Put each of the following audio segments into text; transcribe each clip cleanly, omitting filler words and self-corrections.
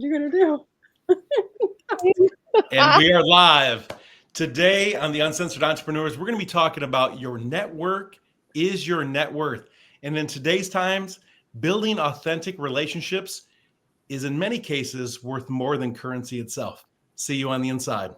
What you gonna do? And we are live. Today on the Uncensored Entrepreneurs, we're going to be talking about your network is your net worth. And in today's times, building authentic relationships is in many cases worth more than currency itself. See you on the inside.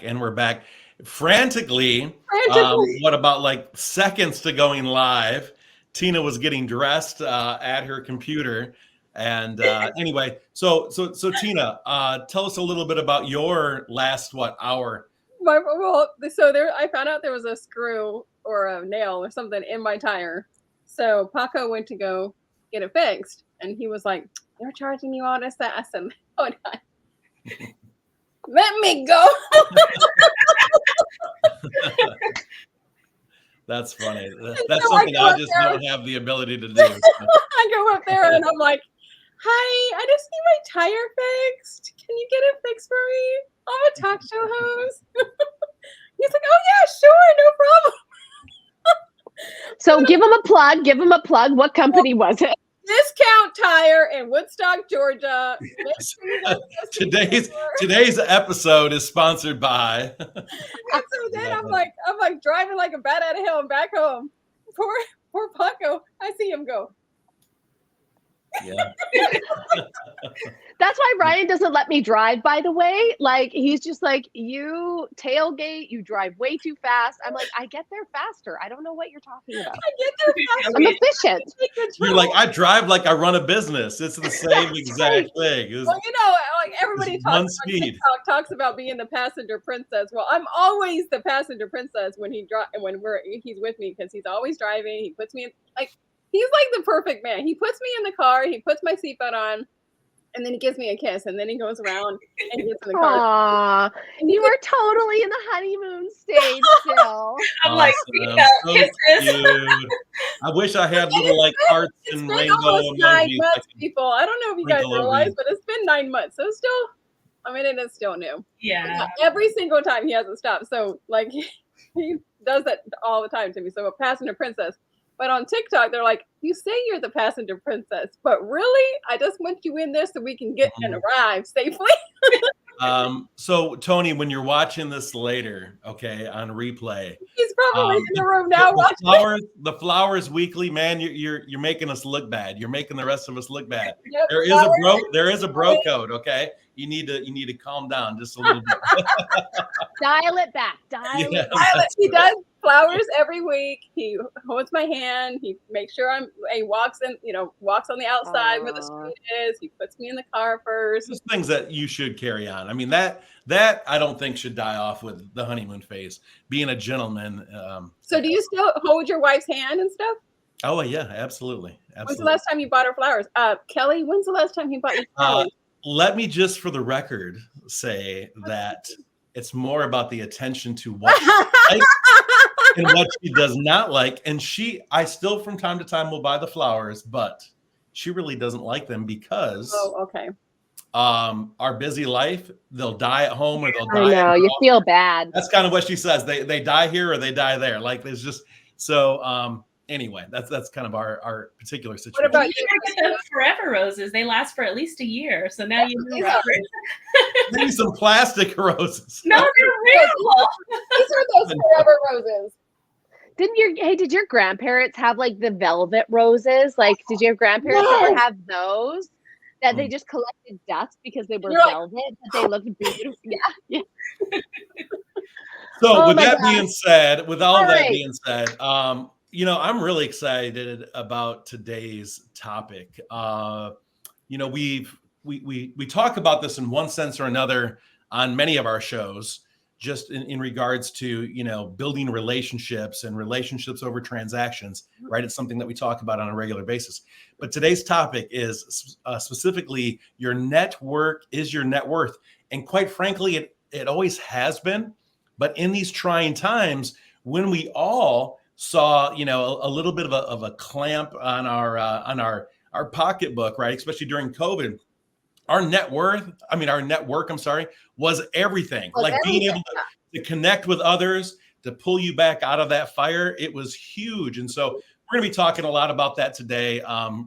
And we're back frantically. What about like seconds to going live? Tina was getting dressed at her computer. And anyway, so Tina, tell us a little bit about your last hour. I found out there was a screw or a nail or something in my tire. So Paco went to go get it fixed, and he was like, "They're charging you all this." I said, "Hold on. Let me go." That's funny. That's so something I just don't have the ability to do. So. I go up there and I'm like, "Hi, I just need my tire fixed. Can you get it fixed for me? I'm a talk show host." He's like, "Oh yeah, sure, no problem." So give him a plug. Give him a plug. What company was it? Discount Tire in Woodstock, Georgia. Today's episode is sponsored by. And so then I'm like driving like a bat out of hell and back home. Poor Paco. I see him go. Yeah. That's why Ryan doesn't let me drive, by the way. Like, he's just like, you tailgate, you drive way too fast. I'm like, I get there faster. I don't know what you're talking about. I get there faster. I'm efficient. You're like, I drive like I run a business. It's the same exact thing. Well, like everybody talks about being the passenger princess. Well, I'm always the passenger princess when he's with me, because he's always driving. He puts me in, like, he's like the perfect man. He puts me in the car, he puts my seatbelt on, and then he gives me a kiss, and then he goes around and gets in the car. Aww, you were totally in the honeymoon stage still. I'm like, so cute. I wish I had little like hearts and rainbow emojis. 9 months, people. I don't know if you guys realize, but it's been 9 months. So still, it is still new. Yeah. Every single time he hasn't stopped. So like he does that all the time to me. So a passenger princess. But on TikTok, they're like, "You say you're the passenger princess, but really, I just want you in there so we can get and arrive safely." So Tony, when you're watching this later, okay, on replay, he's probably in the room now watching. The Flowers Weekly, man, you're making us look bad. You're making the rest of us look bad. Yep, there is a bro code, okay? You need to calm down just a little bit. Dial it back. He does flowers every week. He holds my hand. He makes sure he walks on the outside where the street is. He puts me in the car first. Just things that you should carry on. I mean, that I don't think should die off with the honeymoon phase. Being a gentleman. So do you still hold your wife's hand and stuff? Oh yeah, absolutely. When's the last time you bought her flowers? Kelly, when's the last time you bought your flowers? Let me just for the record say that it's more about the attention to what she likes and what she does not like. And I still from time to time will buy the flowers, but she really doesn't like them because our busy life, they'll die at home or they'll die. I know, you feel bad. That's kind of what she says. They die here or they die there. Like there's just so anyway, that's kind of our particular situation. What about you? The forever roses, they last for at least a year. So now you know. Maybe some plastic roses. No, they're real. These are those forever roses. Did your grandparents have like the velvet roses? Like, did your grandparents ever have those? That they just collected dust because they were velvet, but they looked beautiful. Yeah. So Oh with my that gosh. being said, with all All that right. being said, you know, I'm really excited about today's topic. You know, we talk about this in one sense or another on many of our shows, just in regards to, you know, building relationships and relationships over transactions, right? It's something that we talk about on a regular basis. But today's topic is specifically your network is your net worth. And quite frankly, it always has been. But in these trying times, when we all saw, you know, a little bit of a clamp on our pocketbook, right? Especially during COVID, our network, I'm sorry, was everything. Was Like being everything, able to connect with others, to pull you back out of that fire, it was huge. And so we're going to be talking a lot about that today.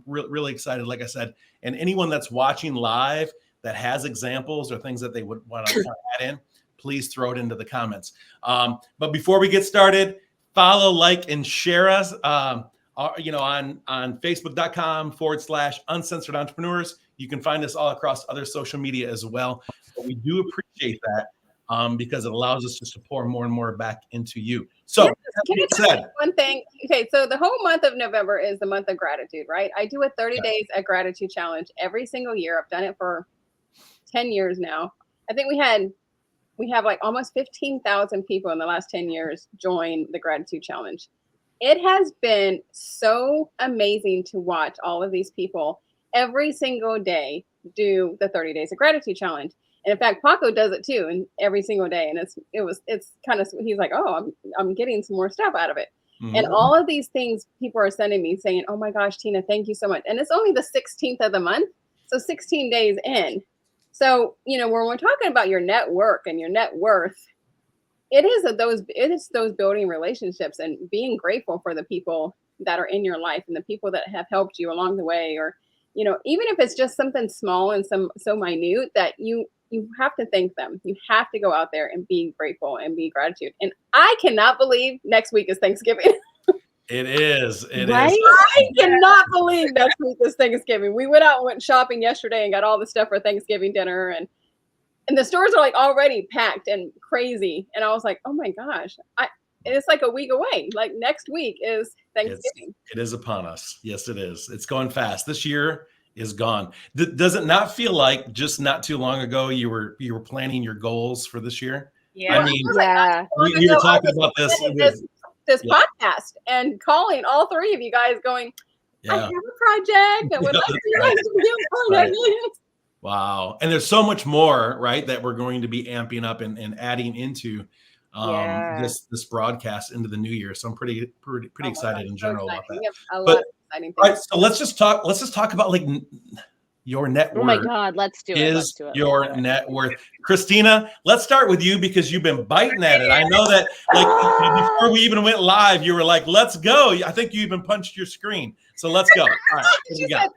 Really excited, like I said. And anyone that's watching live that has examples or things that they would want to add in, please throw it into the comments. But before we get started, follow, like, and share us. You know, on facebook.com/uncensored entrepreneurs. You can find us all across other social media as well. But we do appreciate that because it allows us just to pour more and more back into you. So, can I just say one thing? Okay, so the whole month of November is the month of gratitude, right? I do a 30 days at gratitude challenge every single year. I've done it for 10 years now. I think we have like almost 15,000 people in the last 10 years join the gratitude challenge. It has been so amazing to watch all of these people every single day do the 30 days of gratitude challenge. And in fact, Paco does it too, and every single day. And it's kind of, he's like, oh, I'm getting some more stuff out of it. Mm-hmm. And all of these things people are sending me saying, oh my gosh, Tina, thank you so much. And it's only the 16th of the month. So 16 days in. So, you know, when we're talking about your network and your net worth, it is those building relationships and being grateful for the people that are in your life and the people that have helped you along the way, or, you know, even if it's just something small and so minute that you have to thank them. You have to go out there and be grateful and be gratitude. And I cannot believe next week is Thanksgiving. It is. It right? is. I cannot believe next week is Thanksgiving. We went out and went shopping yesterday and got all the stuff for Thanksgiving dinner, and the stores are like already packed and crazy. And I was like, oh my gosh, it's like a week away. Like next week is Thanksgiving. It is upon us. Yes, it is. It's going fast. This year is gone. Does it not feel like just not too long ago you were planning your goals for this year? Yeah. I mean, we were talking about this podcast and calling all three of you guys going, I have a project that would like you guys to be a part of it. Wow. And there's so much more, right, that we're going to be amping up and adding into this broadcast into the new year. So I'm pretty excited in general about that. We have a lot of exciting things. All right, so let's just talk about like your net worth. Oh my God, let's do it. Let's do it. Your net worth. Christina, let's start with you because you've been biting at it. I know that like before we even went live, you were like, let's go. I think you even punched your screen. So let's go. All right, what do you got?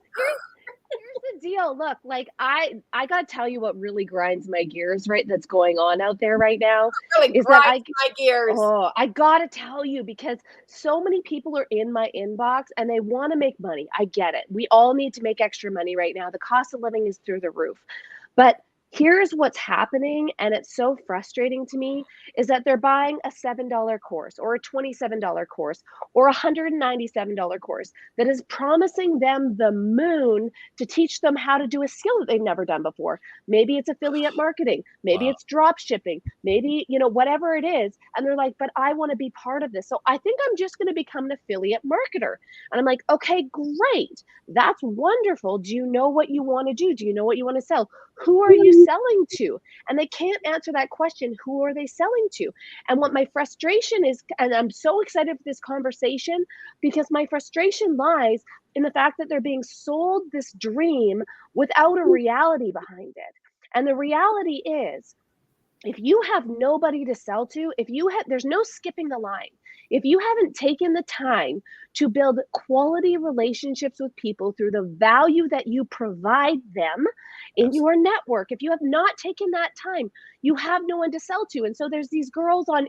Here's the deal. Look, like I gotta tell you what really grinds my gears, right? That's going on out there right now. Really is that my gears. Oh, I gotta tell you, because so many people are in my inbox and they want to make money. I get it. We all need to make extra money right now. The cost of living is through the roof. But here's what's happening, and it's so frustrating to me, is that they're buying a $7 course or a $27 course or a $197 course that is promising them the moon to teach them how to do a skill that they've never done before. Maybe it's affiliate marketing, maybe it's drop shipping, maybe, you know, whatever it is. And they're like, but I want to be part of this. So I think I'm just going to become an affiliate marketer. And I'm like, okay, great. That's wonderful. Do you know what you want to do? Do you know what you want to sell? Who are you selling to? And they can't answer that question. Who are they selling to? And what my frustration is, and I'm so excited for this conversation, because my frustration lies in the fact that they're being sold this dream without a reality behind it. And the reality is, if you have nobody to sell to, there's no skipping the line. If you haven't taken the time to build quality relationships with people through the value that you provide them in your network, if you have not taken that time, you have no one to sell to. And so there's these girls on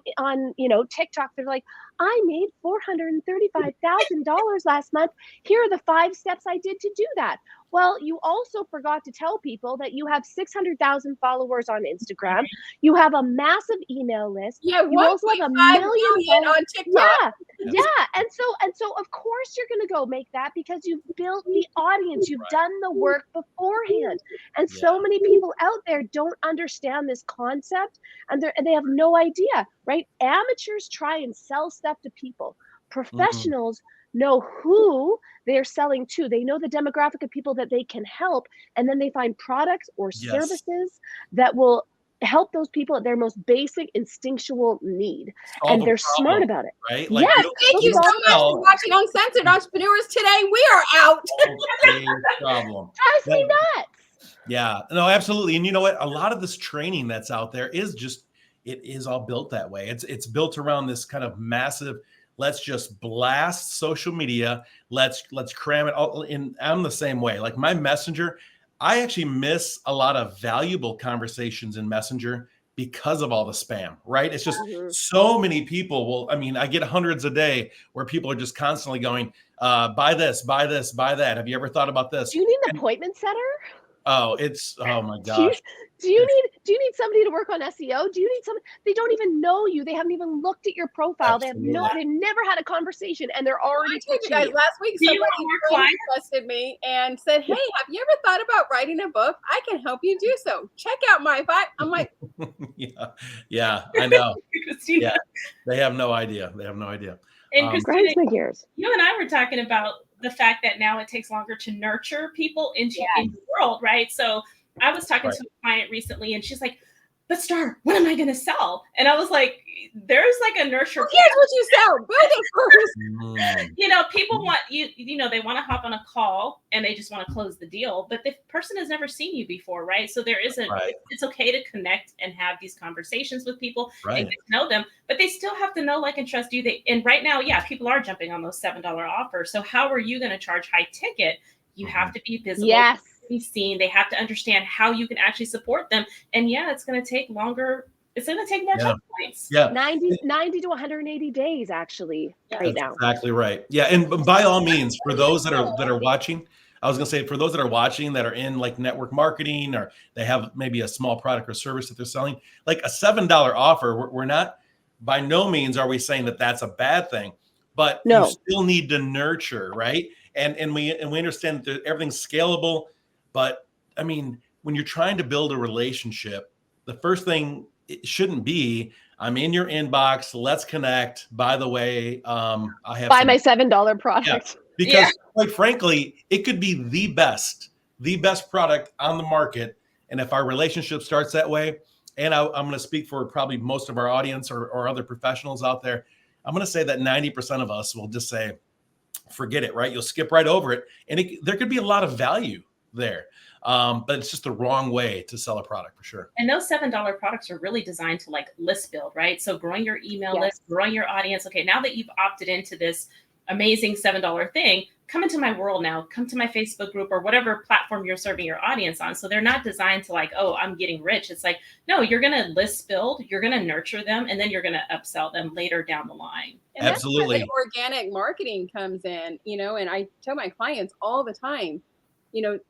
TikTok. They're like, I made $435,000 last month. Here are the 5 steps I did to do that. Well, you also forgot to tell people that you have 600,000 followers on Instagram. You have a massive email list. Yeah, You also have a 1.5 million million on TikTok. Yeah. And so of course you're going to go make that because you've built the audience. You've done the work beforehand. And so many people out there don't understand this concept, and they have no idea, right? Amateurs try and sell stuff to people. Professionals know who they're selling to. They know the demographic of people that they can help, and then they find products or services that will help those people at their most basic instinctual need. And they're smart about it. Right? Like, yes. Thank you so much for watching Uncensored Entrepreneurs today. We are out. Problem. Drives me nuts. Yeah, no, absolutely. And you know what? A lot of this training that's out there is just, it is all built that way. It's built around this kind of massive, let's just blast social media. Let's cram it all in. I'm the same way. Like my Messenger, I actually miss a lot of valuable conversations in Messenger because of all the spam, right? It's just so many people will, I mean, I get hundreds a day where people are just constantly going, buy this, buy this, buy that. Have you ever thought about this? Do you need an appointment setter? Oh, oh my gosh. Do you need somebody to work on SEO? Do you need somebody? They don't even know you. They haven't even looked at your profile. They've never had a conversation, and they're already told you guys last week. Somebody requested me and said, "Hey, have you ever thought about writing a book? I can help you do so. Check out my vibe." I'm like, yeah, I know. Yeah, they have no idea. They have no idea. And Christina, my gears. You and I were talking about the fact that now it takes longer to nurture people into the world, right? So I was talking to a client recently, and she's like, "But Starr, what am I going to sell?" And I was like, "There's like a nurture. Here's what you sell. Build it first." You know, people want you know, they want to hop on a call and they just want to close the deal, but the person has never seen you before, right? So there isn't. It's okay to connect and have these conversations with people and get to know them, but they still have to know, like, and trust you. And right now, people are jumping on those $7 offers. So how are you going to charge high ticket? You have to be visible. Yes. Be seen. They have to understand how you can actually support them. And it's going to take longer. It's going to take more touch points. Yeah. 90 to 180 days actually right now. Exactly right. Yeah. And by all means, for those that are watching, I was going to say, for those that are watching that are in like network marketing, or they have maybe a small product or service that they're selling, like a $7 offer, we're not, by no means are we saying that that's a bad thing, but you still need to nurture, right? And we understand that everything's scalable. But I mean, when you're trying to build a relationship, the first thing, it shouldn't be, I'm in your inbox, let's connect. By the way, I have my $7 product. Because quite frankly, it could be the best product on the market. And if our relationship starts that way, and I'm going to speak for probably most of our audience or other professionals out there, I'm going to say that 90% of us will just say, forget it, right? You'll skip right over it. And there could be a lot of value there. But it's just the wrong way to sell a product for sure. And those $7 products are really designed to like list build, right? So growing your email list, growing your audience. Okay, now that you've opted into this amazing $7 thing, come into my world now, come to my Facebook group or whatever platform you're serving your audience on. So they're not designed to like, oh, I'm getting rich. It's like, no, you're going to list build, you're going to nurture them, and then you're going to upsell them later down the line. And absolutely. That's where the organic marketing comes in, and I tell my clients all the time,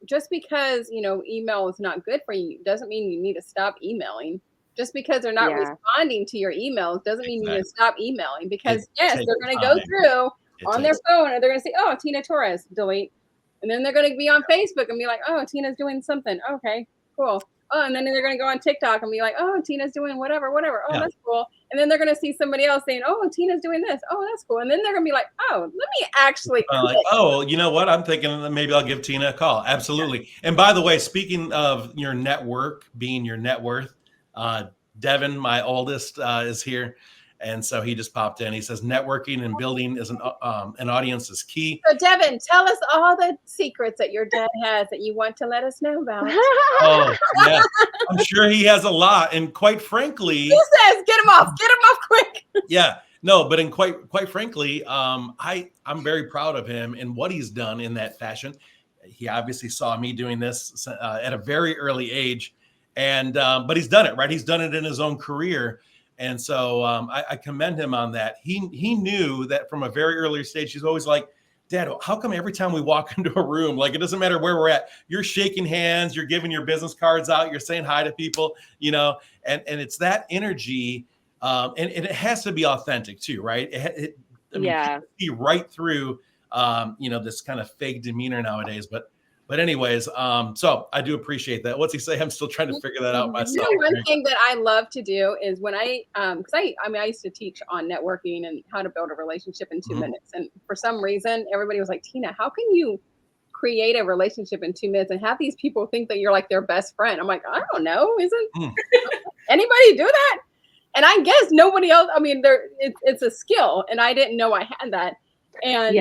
just because, email is not good for you doesn't mean you need to stop emailing. Just because they're not responding to your emails doesn't mean you need to stop emailing, because they're going to go through on their phone and they're going to say, oh, Tina Torres, delete. And then they're going to be on Facebook and be like, oh, Tina's doing something. Okay, cool. Oh, and then they're going to go on TikTok and be like, oh, Tina's doing whatever. Oh, that's cool. And then they're going to see somebody else saying, oh, Tina's doing this. Oh, that's cool. And then they're going to be like, oh, let me actually. Like, oh, you know what? I'm thinking that maybe I'll give Tina a call. Absolutely. And by the way, speaking of your network being your net worth, Devin, my oldest, is here. And so he just popped in. He says networking and building is an audience is key. So Devin, tell us all the secrets that your dad has that you want to let us know about. Oh, yeah. I'm sure he has a lot. And quite frankly, he says, get him off quick. Yeah, no, but in quite frankly, I'm very proud of him and what he's done in that fashion. He obviously saw me doing this at a very early age, and but he's done it, right? He's done it in his own career. And so I commend him on that. He knew that from a very early stage. He's always like, Dad, how come every time we walk into a room, like it doesn't matter where we're at, you're shaking hands, you're giving your business cards out, you're saying hi to people, you know, and it's that energy. And it has to be authentic too, right? I mean, Yeah. people see right through, you know, this kind of fake demeanor nowadays. But anyways, so I do appreciate that. What's he say? I'm still trying to figure that out myself. You know, one thing that I love to do is when because I mean, I used to teach on networking and how to build a relationship in 2 minutes. And for some reason, everybody was like, Tina, how can you create a relationship in 2 minutes and have these people think that you're like their best friend? I'm like, I don't know. Isn't anybody do that? And I guess nobody else. I mean, it's a skill, and I didn't know I had that. And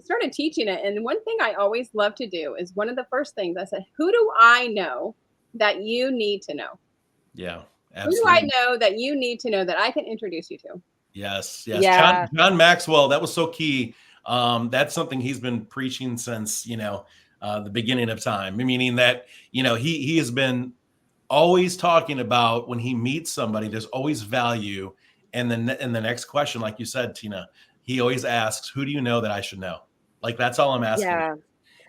started teaching it. And one thing I always love to do is one of the first things I said, who do I know that you need to know? Yeah, absolutely. Who do I know that you need to know that I can introduce you to? Yes. Yeah. John Maxwell, that was so key. That's something he's been preaching since, you know, the beginning of time, meaning that, you know, he has been always talking about when he meets somebody, there's always value. And then in the next question, like you said, Tina, he always asks, who do you know that I should know? Like, that's all I'm asking. Yeah.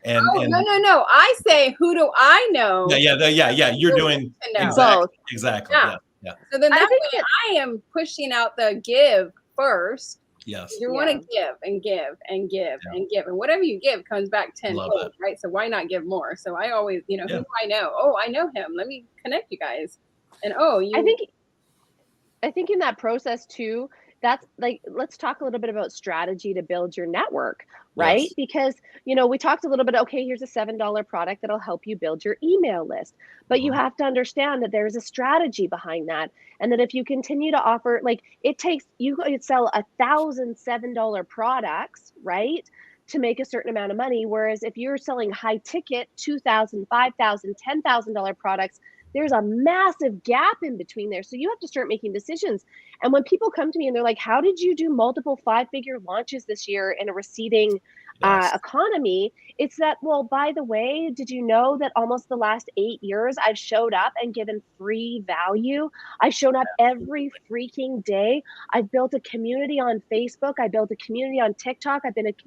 And No. I say, who do I know? Yeah. You're doing both. Exactly. Yeah. So then that way I am pushing out the give first. Yes. You want to give and give and give and give. And whatever you give comes back tenfold, right? So why not give more? So I always, you know, who do I know? Oh, I know him. Let me connect you guys. And I think in that process too, that's like, let's talk a little bit about strategy to build your network, right? Yes. Because, you know, we talked a little bit, okay, here's a $7 product that'll help you build your email list. But you have to understand that there's a strategy behind that. And that if you continue to offer, like it takes, you could sell 1,000 $7 products, right? To make a certain amount of money. Whereas if you're selling high ticket, $2,000, $5,000, $10,000 products, there's a massive gap in between there. So you have to start making decisions. And when people come to me and they're like, how did you do multiple 5-figure launches this year in a receding economy? It's that, well, by the way, did you know that almost the last 8 years I've showed up and given free value? I showed up every freaking day. I've built a community on Facebook. I built a community on TikTok.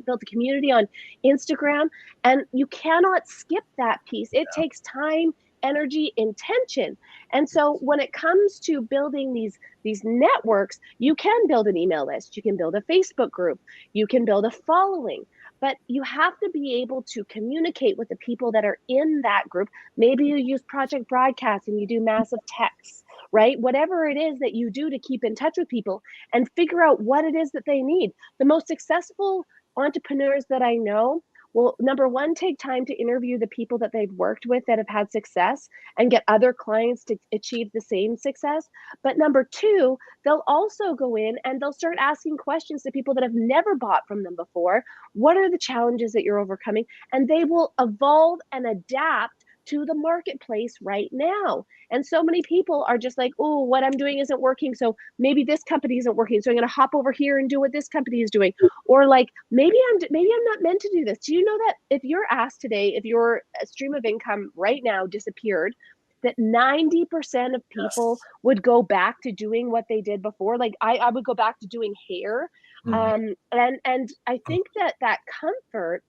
Built a community on Instagram. And you cannot skip that piece. It takes time, energy, intention. And so when it comes to building these networks, you can build an email list, you can build a Facebook group, you can build a following, but you have to be able to communicate with the people that are in that group. Maybe you use Project Broadcast and you do massive texts, right? Whatever it is that you do to keep in touch with people and figure out what it is that they need. The most successful entrepreneurs that I know, well, number one, take time to interview the people that they've worked with that have had success and get other clients to achieve the same success. But number two, they'll also go in and they'll start asking questions to people that have never bought from them before. What are the challenges that you're overcoming? And they will evolve and adapt to the marketplace right now. And so many people are just like, oh, what I'm doing isn't working. So maybe this company isn't working. So I'm going to hop over here and do what this company is doing. Or like, maybe I'm not meant to do this. Do you know that if you're asked today, if your stream of income right now disappeared, that 90% of people would go back to doing what they did before? Like I would go back to doing hair. And I think that comfort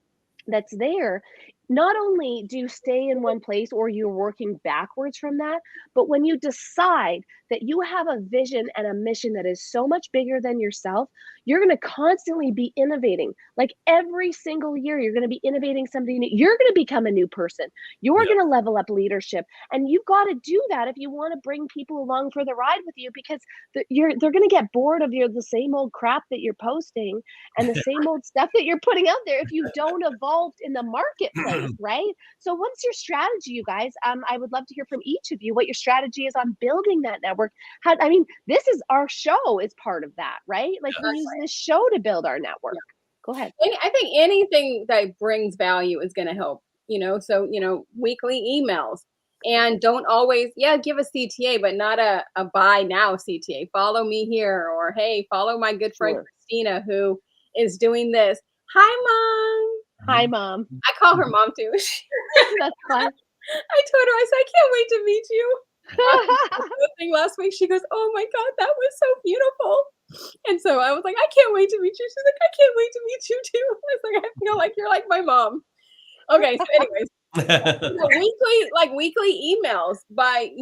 that's there, not only do you stay in one place or you're working backwards from that, but when you decide that you have a vision and a mission that is so much bigger than yourself, you're going to constantly be innovating. Like every single year, you're going to be innovating something new. You're going to become a new person. You're going to level up leadership. And you've got to do that if you want to bring people along for the ride with you, because they're going to get bored of the same old crap that you're posting and the same old stuff that you're putting out there if you don't evolve in the marketplace, right? So what's your strategy, you guys? I would love to hear from each of you what your strategy is on building that network. This is our show is part of that, right? Like we use this show to build our network. Go ahead. I think anything that brings value is going to help, so, weekly emails, and don't always, give a CTA, but not a buy now CTA. Follow me here, or, hey, follow my good friend Christina, who is doing this. Hi, Mom. Hi, Mom. I call her Mom too. That's fine. I told her, I said, I can't wait to meet you. Thing last week, she goes, oh my God, that was so beautiful. And so I was like, I can't wait to meet you. She's like, I can't wait to meet you too. I was like, I feel like you're like my mom. Okay, so anyways, weekly emails by,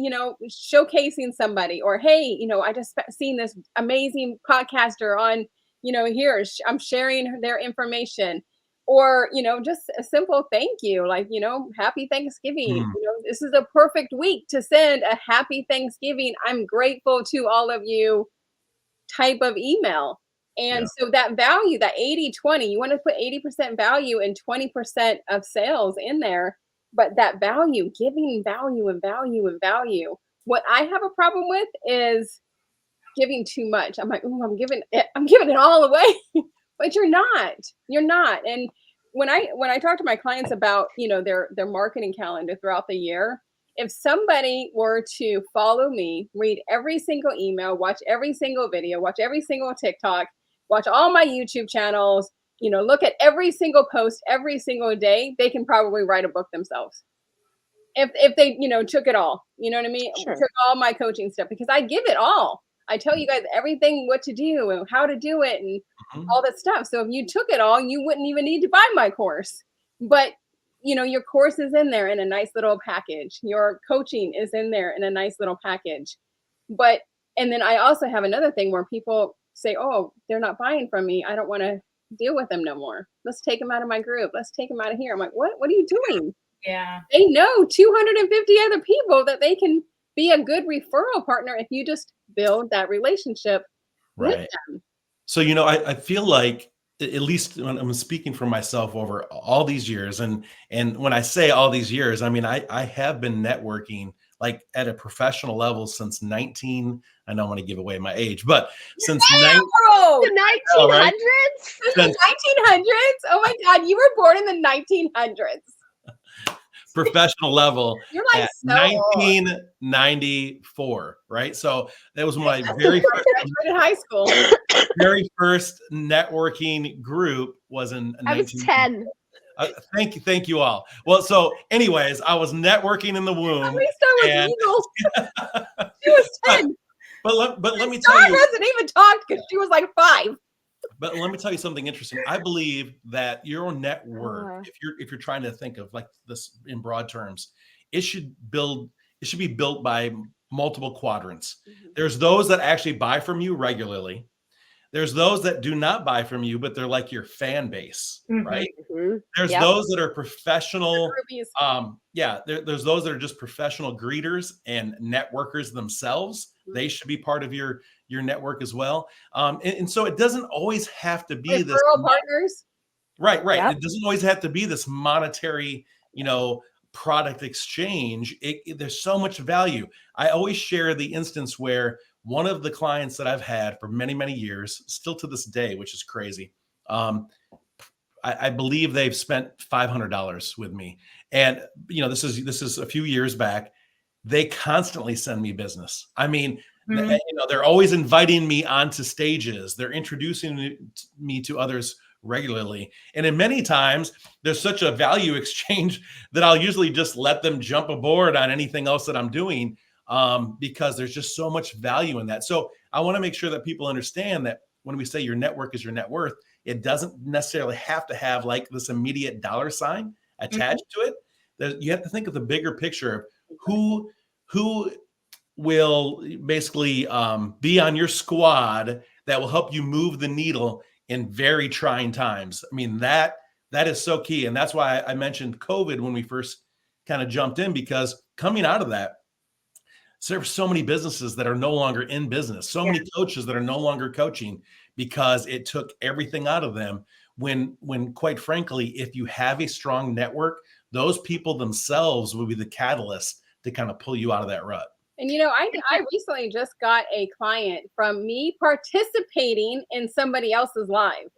showcasing somebody, or hey, I just seen this amazing podcaster on, here I'm sharing their information, or just a simple thank you, like, happy Thanksgiving. This is a perfect week to send a happy Thanksgiving, I'm grateful to all of you type of email. And so that value, that 80-20, you want to put 80% value and 20% of sales in there. But that value, giving value and value and value. What I have a problem with is giving too much. I'm like, ooh, I'm giving it all away. But you're not. You're not. And when I talk to my clients about, their marketing calendar throughout the year, if somebody were to follow me, read every single email, watch every single video, watch every single TikTok, watch all my YouTube channels, look at every single post every single day, they can probably write a book themselves. If they, took it all, you know what I mean? Sure. Took all my coaching stuff, because I give it all. I tell you guys everything, what to do and how to do it and all that stuff. So if you took it all, you wouldn't even need to buy my course. But your course is in there in a nice little package. Your coaching is in there in a nice little package. And then I also have another thing where people say, oh, they're not buying from me, I don't want to deal with them no more. Let's take them out of my group. Let's take them out of here. I'm like, what are you doing? Yeah. They know 250 other people that they can be a good referral partner if you just build that relationship with them. So, I feel like, at least when I'm speaking for myself over all these years, and when I say all these years, I mean, I have been networking like at a professional level since I know I'm going to give away my age, but since the 1900s? Since the 1900s? Oh my God, you were born in the 1900s. Professional level. You're like at so 1994, right? So that was my very first, graduated high school. Very first networking group was in I was 10. Thank you all. Well, so anyways, I was networking in the womb. At least I was legal. She was 10. But let me Starr tell you, hasn't even talked because she was like 5. But let me tell you something interesting. I believe that your network, if you're trying to think of like this in broad terms, it should be built by multiple quadrants. There's those that actually buy from you regularly. There's those that do not buy from you, but they're like your fan base, right? There's those that are professional. There's those that are just professional greeters and networkers themselves. They should be part of your network as well. And so it doesn't always have to be this referral partners. Right. Yep. It doesn't always have to be this monetary, product exchange. There's so much value. I always share the instance where one of the clients that I've had for many, many years, still to this day, which is crazy. I believe they've spent $500 with me. And, this is a few years back. They constantly send me business. I mean, they're always inviting me onto stages. They're introducing me to others regularly. And in many times there's such a value exchange that I'll usually just let them jump aboard on anything else that I'm doing, because there's just so much value in that. So I want to make sure that people understand that when we say your network is your net worth, it doesn't necessarily have to have like this immediate dollar sign attached to it. You have to think of the bigger picture of who will basically be on your squad that will help you move the needle in very trying times. I mean, that is so key. And that's why I mentioned COVID when we first kind of jumped in, because coming out of that, so there are so many businesses that are no longer in business, so many coaches that are no longer coaching because it took everything out of them. When quite frankly, if you have a strong network, those people themselves will be the catalyst to kind of pull you out of that rut. And I recently just got a client from me participating in somebody else's live.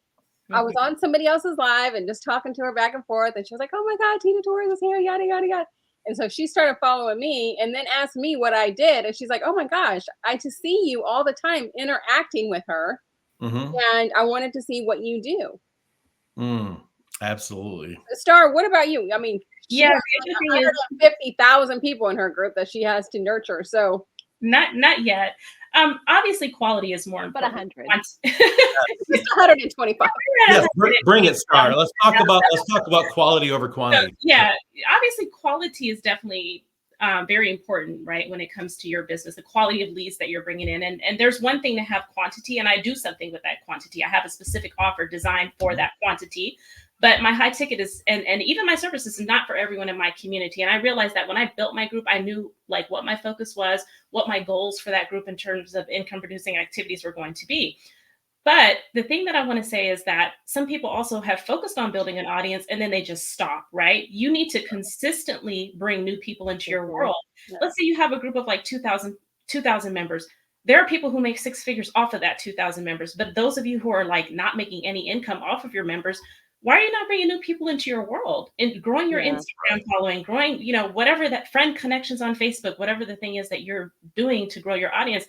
I was on somebody else's live and just talking to her back and forth, and she was like, "Oh my God, Tina Torres is here, yada yada yada." And so she started following me and then asked me what I did, and she's like, "Oh my gosh, I just see you all the time interacting with her, and I wanted to see what you do." Absolutely. Starr, what about you? I mean, yeah, 150,000 people in her group that she has to nurture. So Not yet. Obviously quality is more But important. 100. Just 125. Yes, bring it, Starr. Let's talk about quality over quantity. So, yeah, obviously quality is definitely very important, right? When it comes to your business, the quality of leads that you're bringing in. And there's one thing to have quantity, and I do something with that quantity. I have a specific offer designed for that quantity. But my high ticket is, and even my services is not for everyone in my community. And I realized that when I built my group, I knew like what my focus was, what my goals for that group in terms of income producing activities were going to be. But the thing that I want to say is that some people also have focused on building an audience and then they just stop, right? You need to consistently bring new people into your world. Yeah. Let's say you have a group of like 2,000 members. There are people who make 6 figures off of that 2,000 members. But those of you who are like not making any income off of your members, why are you not bringing new people into your world and growing your Instagram following, growing, whatever that friend connections on Facebook, whatever the thing is that you're doing to grow your audience,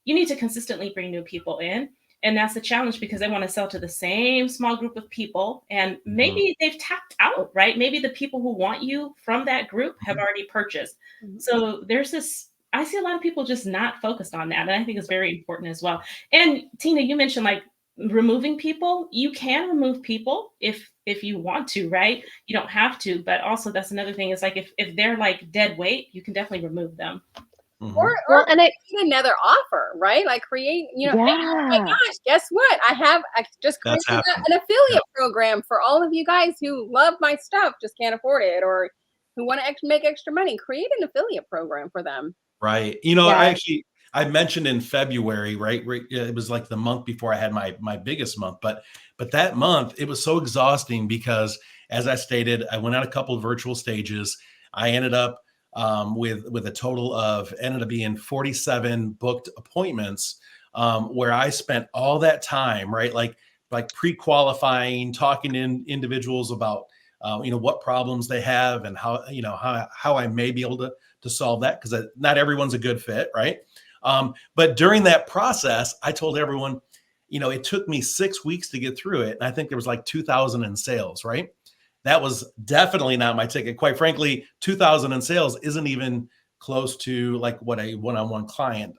you need to consistently bring new people in. And that's the challenge because they want to sell to the same small group of people. And maybe they've tapped out, right? Maybe the people who want you from that group have already purchased. So there's this, I see a lot of people just not focused on that. And I think it's very important as well. And Tina, you mentioned like removing people. You can remove people if you want to, right? You don't have to, but also that's another thing is like if they're like dead weight, you can definitely remove them. Or create another offer, right? Like create, hey, oh my gosh, guess what? I just created an affiliate program for all of you guys who love my stuff, just can't afford it, or who want to make extra money. Create an affiliate program for them. Right. I mentioned in February, right? It was like the month before I had my biggest month, but that month it was so exhausting because, as I stated, I went on a couple of virtual stages. I ended up with a total of ended up being 47 booked appointments, where I spent all that time, right? Like pre-qualifying, talking to individuals about, what problems they have and how I may be able to solve that, because not everyone's a good fit, right? But during that process, I told everyone, it took me 6 weeks to get through it. And I think there was like 2,000 in sales, right? That was definitely not my ticket. Quite frankly, 2,000 in sales isn't even close to like what a one-on-one client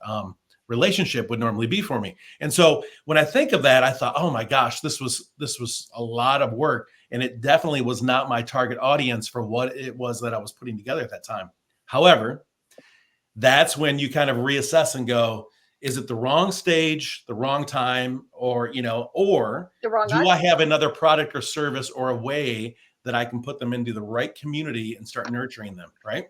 relationship would normally be for me. And so when I think of that, I thought, oh my gosh, this was a lot of work. And it definitely was not my target audience for what it was that I was putting together at that time. However, that's when you kind of reassess and go, is it the wrong stage, the wrong time, or do I have another product or service or a way that I can put them into the right community and start nurturing them, right?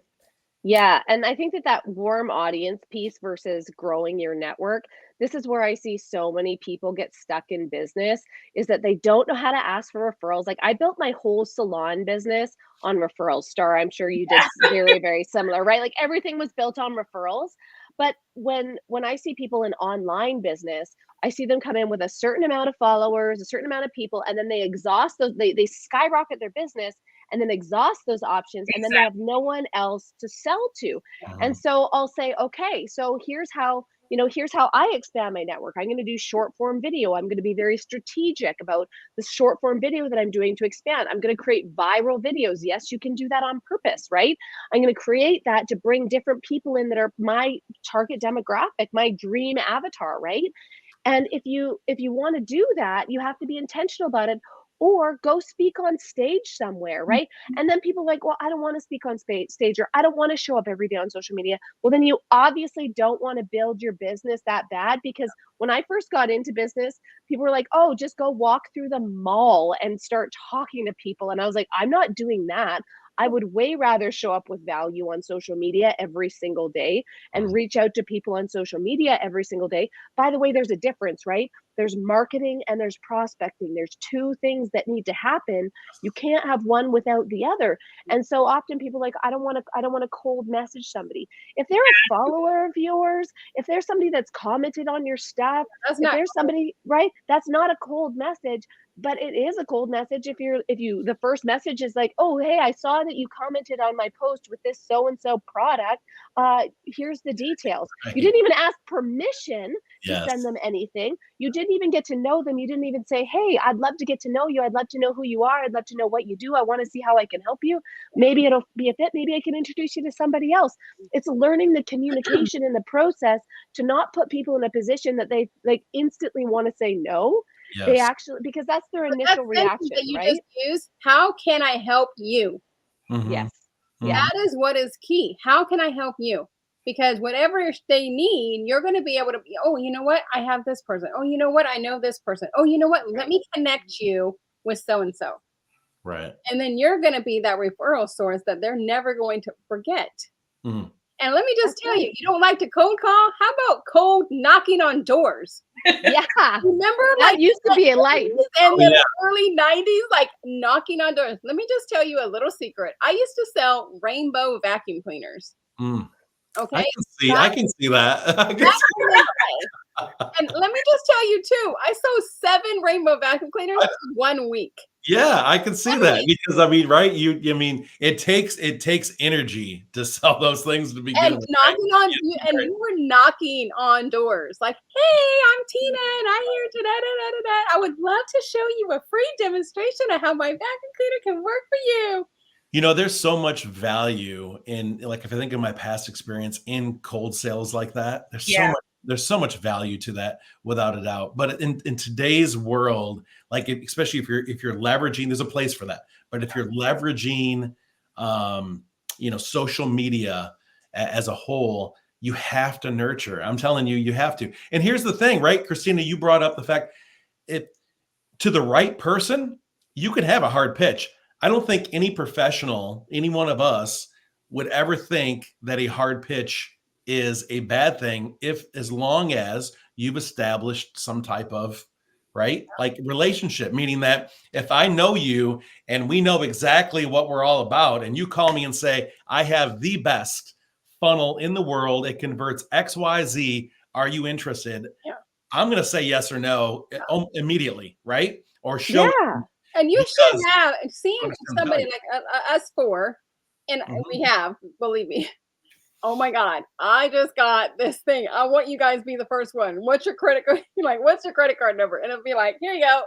Yeah. And I think that warm audience piece versus growing your network, this is where I see so many people get stuck in business, is that they don't know how to ask for referrals. Like I built my whole salon business on referrals. Starr, I'm sure you did very, very similar, right? Like everything was built on referrals. But when I see people in online business, I see them come in with a certain amount of followers, a certain amount of people, and then they exhaust those, they skyrocket their business and then exhaust those options, and then they have no one else to sell to. And so I'll say, okay, so here's how I expand my network. I'm going to do short form video. I'm going to be very strategic about the short form video that I'm doing to expand. I'm going to create viral videos. Yes, you can do that on purpose, right? I'm going to create that to bring different people in that are my target demographic, my dream avatar, right? And if you want to do that, you have to be intentional about it, or go speak on stage somewhere, right? And then people are like, well, I don't want to speak on stage, or I don't want to show up every day on social media. Well, then you obviously don't want to build your business that bad, because when I first got into business, people were like, oh, just go walk through the mall and start talking to people. And I was like, I'm not doing that. I would way rather show up with value on social media every single day and reach out to people on social media every single day. By the way, there's a difference, right? There's marketing and there's prospecting. There's two things that need to happen. You can't have one without the other. And so often people are like, I don't want to cold message somebody. If they're a follower of yours, if there's somebody that's commented on your stuff, if there's somebody, right, that's not a cold message. But it is a cold message if the first message is like, oh, hey, I saw that you commented on my post with this so-and-so product. Here's the details. Right. You didn't even ask permission to Yes. send them anything. You didn't even get to know them. You didn't even say, hey, I'd love to get to know you. I'd love to know who you are. I'd love to know what you do. I want to see how I can help you. Maybe it'll be a fit. Maybe I can introduce you to somebody else. It's learning the communication in the process to not put people in a position that they like instantly want to say no. Yes. They actually, because that's their initial reaction, that you right? just use. How can I help you? Mhm. Yes. Mhm. Yeah. That is what is key. How can I help you? Because whatever they need, you're going to be able to be, oh, you know what? I have this person. Oh, you know what? I know this person. Oh, you know what? Let me connect you with so-and-so. Right. And then you're going to be that referral source that they're never going to forget. Mhm. And let me just tell you, you don't like to cold call? How about cold knocking on doors? Yeah. Remember, That like used to be a life. in the yeah. early 90s, like knocking on doors. Let me just tell you a little secret. I used to sell rainbow vacuum cleaners. Mm. Okay. I can see that. I can Back see in the day. And let me just tell you too, I sold 7 rainbow vacuum cleaners in 1 week. Yeah, I can see that because I mean, right? I mean, it takes energy to sell those things to begin And with. knocking on you, and you were knocking on doors like, hey, I'm Tina and I'm here to da-da-da-da-da. I would love to show you a free demonstration of how my vacuum cleaner can work for you. You know, there's so much value in, like, if I think of my past experience in cold sales like that, there's so much value to that without a doubt. But in today's world, like especially if you're leveraging, there's a place for that. But if you're leveraging, social media as a whole, you have to nurture. I'm telling you, you have to. And here's the thing, right, Christina? You brought up the fact if to the right person, you can have a hard pitch. I don't think any professional, any one of us would ever think that a hard pitch is a bad thing as long as you've established some type of like relationship, meaning that if I know you and we know exactly what we're all about and you call me and say, I have the best funnel in the world, it converts XYZ, are you interested? Yeah. I'm going to say yes or no immediately, right? Or show Yeah. And you should have seen somebody value. like us 4, and we have, believe me. Oh my God, I just got this thing. I want you guys to be the first one. What's your credit card? Like, what's your credit card number? And it'll be like, here you go.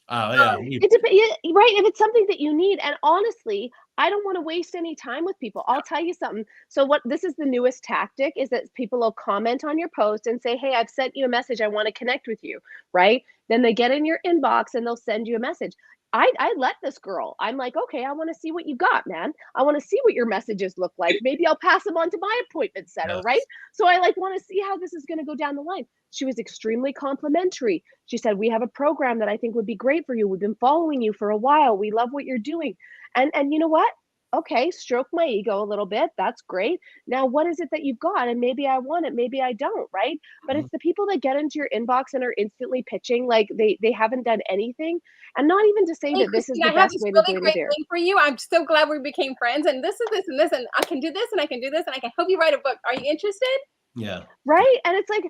Oh yeah. It depends, right? If it's something that you need, and honestly, I don't want to waste any time with people. I'll tell you something. So what this is the newest tactic is that people will comment on your post and say, hey, I've sent you a message. I want to connect with you, right? Then they get in your inbox and they'll send you a message. I let this girl. I'm like, okay, I want to see what you got, man. I want to see what your messages look like. Maybe I'll pass them on to my appointment setter, right? So I like want to see how this is going to go down the line. She was extremely complimentary. She said, we have a program that I think would be great for you. We've been following you for a while. We love what you're doing. And you know what? Okay, stroke my ego a little bit. That's great. Now, what is it that you've got? And maybe I want it, maybe I don't, right? But it's the people that get into your inbox and are instantly pitching like they haven't done anything. And not even to say Hey, that this is Christine, the I have best this way to really do it great either. thing for you. I'm so glad we became friends. And this is this and this, and I can do this and I can do this and I can help you write a book. Are you interested? Yeah. Right? And it's like,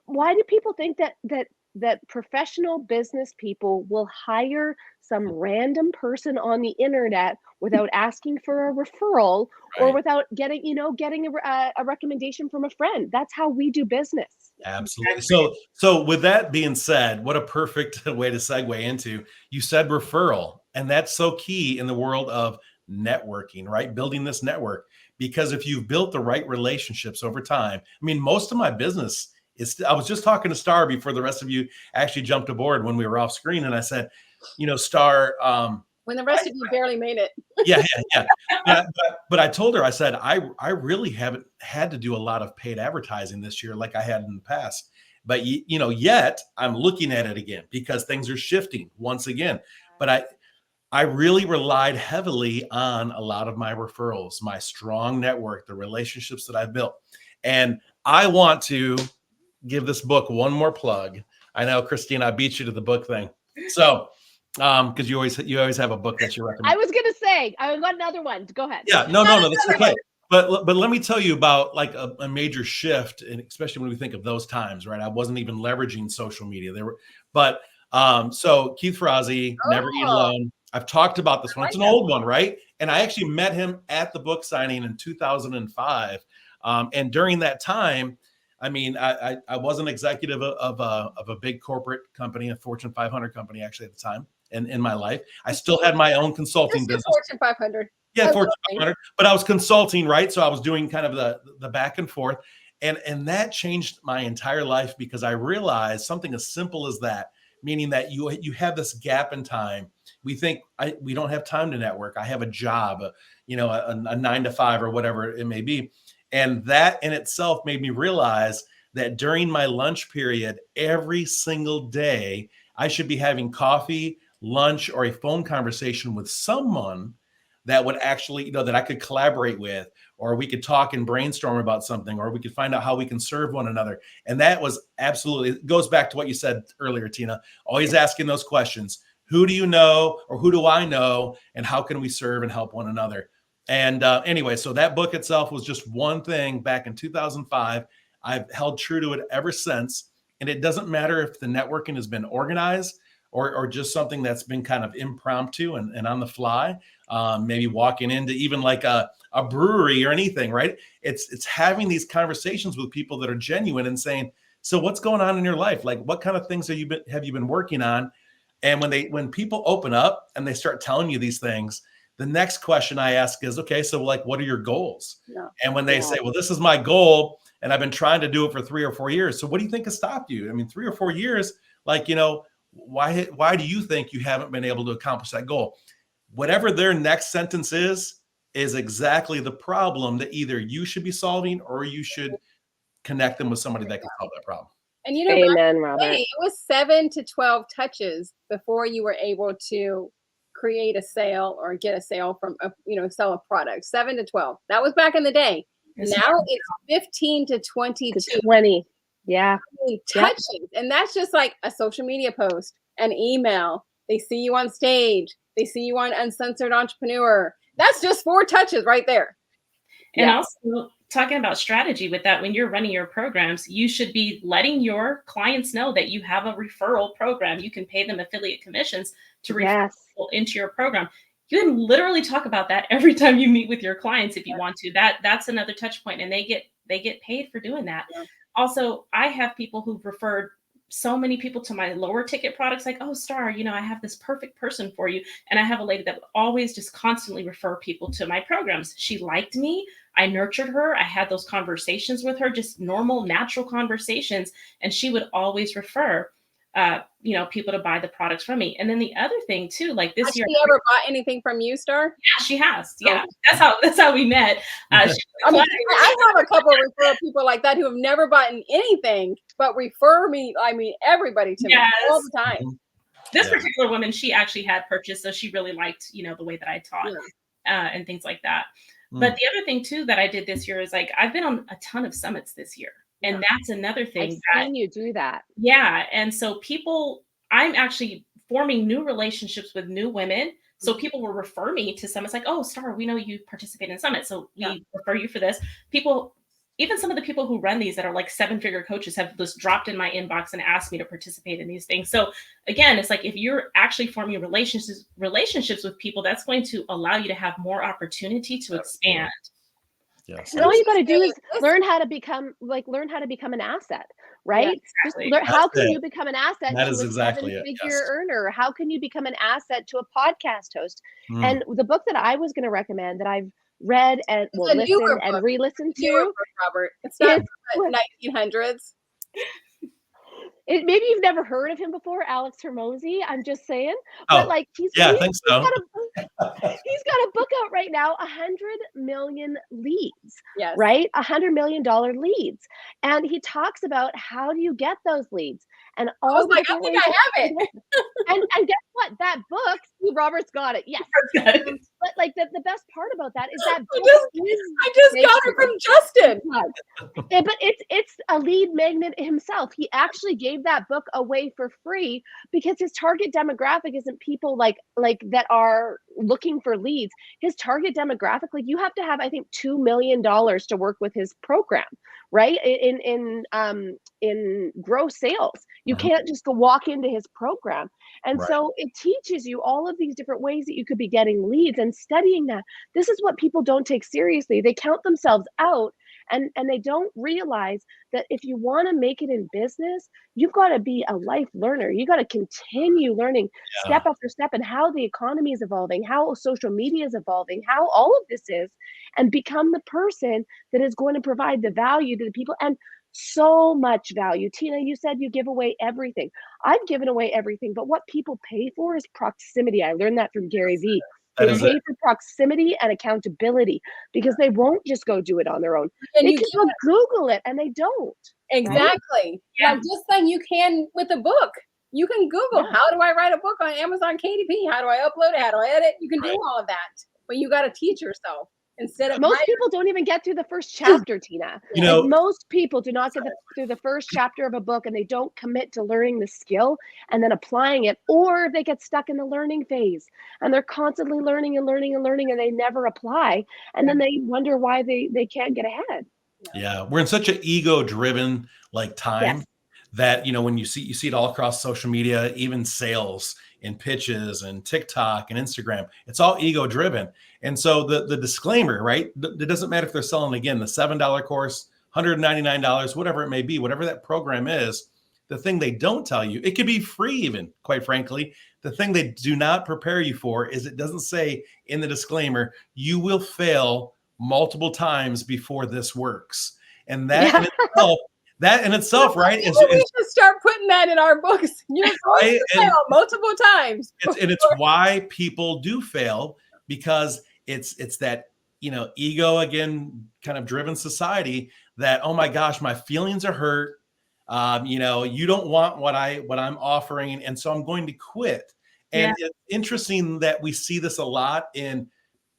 why do people think that professional business people will hire some random person on the internet without asking for a referral or without getting a recommendation from a friend? That's how we do business. Absolutely. So with that being said, what a perfect way to segue into, you said referral, and that's so key in the world of networking, right? Building this network, because if you've built the right relationships over time, I mean, most of my business I was just talking to Starr before the rest of you actually jumped aboard when we were off screen. And I said, Starr, when the rest of you barely made it. Yeah. But I told her, I said, I really haven't had to do a lot of paid advertising this year like I had in the past. But, yet I'm looking at it again because things are shifting once again. But I really relied heavily on a lot of my referrals, my strong network, the relationships that I've built. And I want to give this book one more plug. I know, Christine, I beat you to the book thing. So, because you always have a book that you recommend. I was gonna say I got another one. Go ahead. Yeah, no, that's okay. But let me tell you about like a major shift, and especially when we think of those times, right? I wasn't even leveraging social media. So Keith Ferrazzi, Never Eat Alone. I've talked about this one. It's an old one, right? And I actually met him at the book signing in 2005. And during that time, I mean, I was an executive of a big corporate company, a Fortune 500 company, actually, at the time in my life. I still had my own consulting business. Fortune 500. Yeah, Fortune 500. But I was consulting, right? So I was doing kind of the back and forth. And that changed my entire life, because I realized something as simple as that, meaning that you have this gap in time. We think we don't have time to network. I have a job, a 9 to 5 or whatever it may be. And that in itself made me realize that during my lunch period, every single day, I should be having coffee, lunch, or a phone conversation with someone that would actually, that I could collaborate with, or we could talk and brainstorm about something, or we could find out how we can serve one another. And that was absolutely, it goes back to what you said earlier, Tina, always asking those questions. Who do you know, or who do I know, and how can we serve and help one another? And anyway, so that book itself was just one thing back in 2005. I've held true to it ever since. And it doesn't matter if the networking has been organized or just something that's been kind of impromptu and on the fly, maybe walking into even like a brewery or anything, right? It's having these conversations with people that are genuine and saying, so what's going on in your life? Like, what kind of things have you been working on? And when people open up and they start telling you these things, the next question I ask is, okay, so like, what are your goals? Yeah. And when they say, well, this is my goal, and I've been trying to do it for 3 or 4 years. So what do you think has stopped you? I mean, 3 or 4 years, like, why do you think you haven't been able to accomplish that goal? Whatever their next sentence is exactly the problem that either you should be solving, or you should connect them with somebody that can solve that problem. And Amen, Robert. It was 7 to 12 touches before you were able to create a sale or get a sale from sell a product. 7 to 12. That was back in the day. Now it's 15 to 22. 20. Yeah. Touches. Yep. And that's just like a social media post, an email. They see you on stage. They see you on Uncensored Entrepreneur. That's just 4 touches right there. And also talking about strategy with that, when you're running your programs, you should be letting your clients know that you have a referral program. You can pay them affiliate commissions to refer people into your program. You can literally talk about that every time you meet with your clients if you want to. That's another touch point, and they get paid for doing that. Yeah. Also, I have people who've referred so many people to my lower ticket products, like, oh, Starr, I have this perfect person for you. And I have a lady that would always just constantly refer people to my programs. She liked me. I nurtured her. I had those conversations with her, just normal, natural conversations. And she would always refer, people to buy the products from me. And then the other thing too, like this year. Has she ever bought anything from you, Starr? Yeah, she has. Yeah, that's how we met. I have a couple of referral people like that who have never bought anything, but refer me. I mean, everybody to me all the time. This particular woman, she actually had purchased, so she really liked, the way that I taught and things like that. But the other thing too that I did this year is, like, I've been on a ton of summits this year. And that's another thing. I've seen you do that. Yeah. And so I'm actually forming new relationships with new women. So people will refer me to summits, like, oh, Starr, we know you participate in summits, so we refer you for this. Even some of the people who run these that are like 7-figure coaches have just dropped in my inbox and asked me to participate in these things. So again, it's like, if you're actually forming relationships with people, that's going to allow you to have more opportunity to expand. Yes. And all you got to do is learn how to become an asset, right? Yeah, exactly. How can you become an asset to a 7-figure earner? How can you become an asset to a podcast host? And the book that I was going to recommend, that I've read and listened and re-listened to, Robert. It's not 1900s. Maybe you've never heard of him before, Alex Hormozi. I'm just saying, but like I think so. He's got a book out right now, 100 million leads. Yes. Right, $100 million leads, and he talks about how do you get those leads and all the different ways. I have it. and guess what? That book, Robert's got it. Yes. But like the best part about that is that I just got it from Justin. But it's a lead magnet himself. He actually gave that book away for free because his target demographic isn't people like that are looking for leads. His target demographic, like, you have to have, I think, $2 million to work with his program, right? In gross sales. You can't just go walk into his program. And so it teaches you all of these different ways that you could be getting leads and studying that. This is what people don't take seriously. They count themselves out And they don't realize that if you want to make it in business, you've got to be a life learner. You got to continue learning Yeah. step after step, and how the economy is evolving, how social media is evolving, how all of this is, and become the person that is going to provide the value to the people. And so much value. Tina, you said you give away everything. I've given away everything, but what people pay for is proximity. I learned that from Gary Vee. That They is pay it. for proximity and accountability, because they won't just go do it on their own. And They you can go Google it, and they don't. exactly. Yeah. Like just like you can with a book. You can Google, Yeah. how do I write a book on Amazon KDP? How do I upload it? How do I edit? You can do Right. all of that. But you got to teach yourself instead of Most people don't even get through the first chapter, Tina. You know, Like, most people do not get through the first chapter of a book, and they don't commit to learning the skill and then applying it, or they get stuck in the learning phase and they're constantly learning and learning and learning, and they never apply. And then they wonder why they can't get ahead. yeah, we're in such an ego-driven like time Yes. that, you know, when you see it all across social media, even sales and pitches and TikTok and Instagram, it's all ego-driven. And so the disclaimer, right? It doesn't matter if they're selling, again, the $7 course, $199, whatever it may be, whatever that program is. The thing they don't tell you, it could be free even, quite frankly. The thing they do not prepare you for is it doesn't say in the disclaimer, you will fail multiple times before this works. And that in itself, right? Maybe we should start putting that in our books. You're going to fail multiple times. It's why people do fail, because it's that, you know, ego, again, kind of driven society that, oh my gosh, my feelings are hurt. You know, you don't want what I'm offering, and so I'm going to quit. And it's interesting that we see this a lot in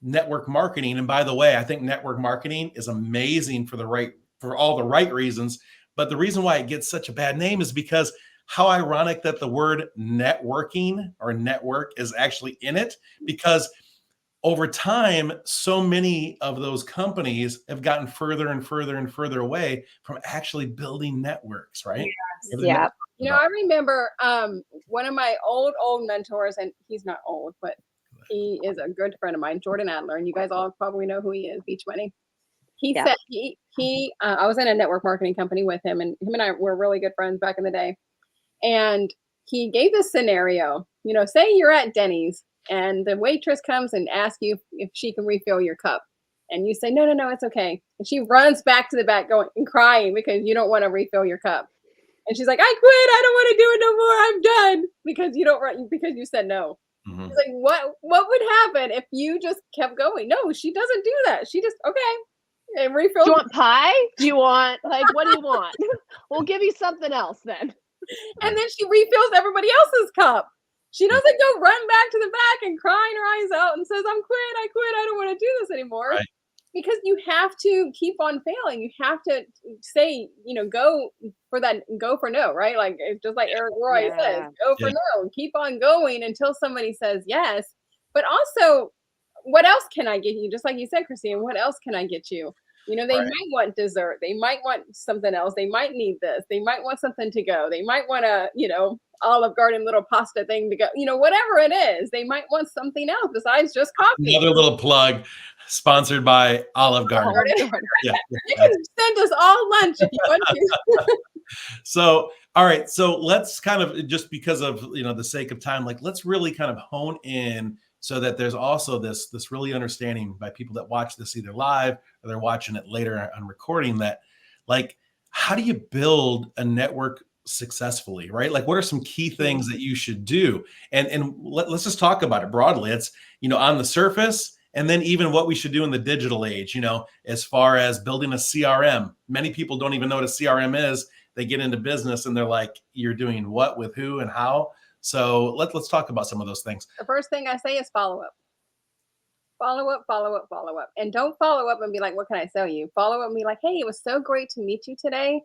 network marketing. And by the way, I think network marketing is amazing for all the right reasons. But the reason why it gets such a bad name is because how ironic that the word networking or network is actually in it, because over time, so many of those companies have gotten further and further and further away from actually building networks, right? Yes. Yeah. You know, I remember one of my old mentors, and he's not old, but he is a good friend of mine, Jordan Adler, and you guys all probably know who he is, Beach Money. He said I was in a network marketing company with him, and him and I were really good friends back in the day. And he gave this scenario, you know, say you're at Denny's and the waitress comes and asks you if she can refill your cup. And you say, no, it's okay. And she runs back to the back going and crying because you don't want to refill your cup. And she's like, I quit. I don't want to do it no more. I'm done, because you said no. Mm-hmm. He's like, what would happen if you just kept going? No, she doesn't do that. She just, okay. And refill. Do you want pie? Do you want, like, what do you want? We'll give you something else then. And then she refills everybody else's cup. She doesn't go run back to the back and crying her eyes out and says, I quit. I don't want to do this anymore. Right. Because you have to keep on failing. You have to say, you know, go for no, right? Like, it's just like Eric Roy says, go for no. Keep on going until somebody says yes. But also, what else can I get you? Just like you said, Christine, what else can I get you? You know, they might want dessert. They might want something else. They might need this. They might want something to go. They might want a, you know, Olive Garden little pasta thing to go. You know, whatever it is, they might want something else besides just coffee. Another little plug, sponsored by Olive Garden. Yeah. You can send us all lunch if you want to. So, all right. So let's kind of, just because of, you know, the sake of time, like, let's really kind of hone in so that there's also this really understanding by people that watch this either live or they're watching it later on recording, that, like, how do you build a network successfully, right? Like, what are some key things that you should do? And let's just talk about it broadly. It's, you know, on the surface, and then even what we should do in the digital age, you know, as far as building a CRM. Many people don't even know what a CRM is. They get into business and they're like, you're doing what with who and how? So let's talk about some of those things. The first thing I say is follow up. Follow up. And don't follow up and be like, what can I sell you? Follow up and be like, hey, it was so great to meet you today.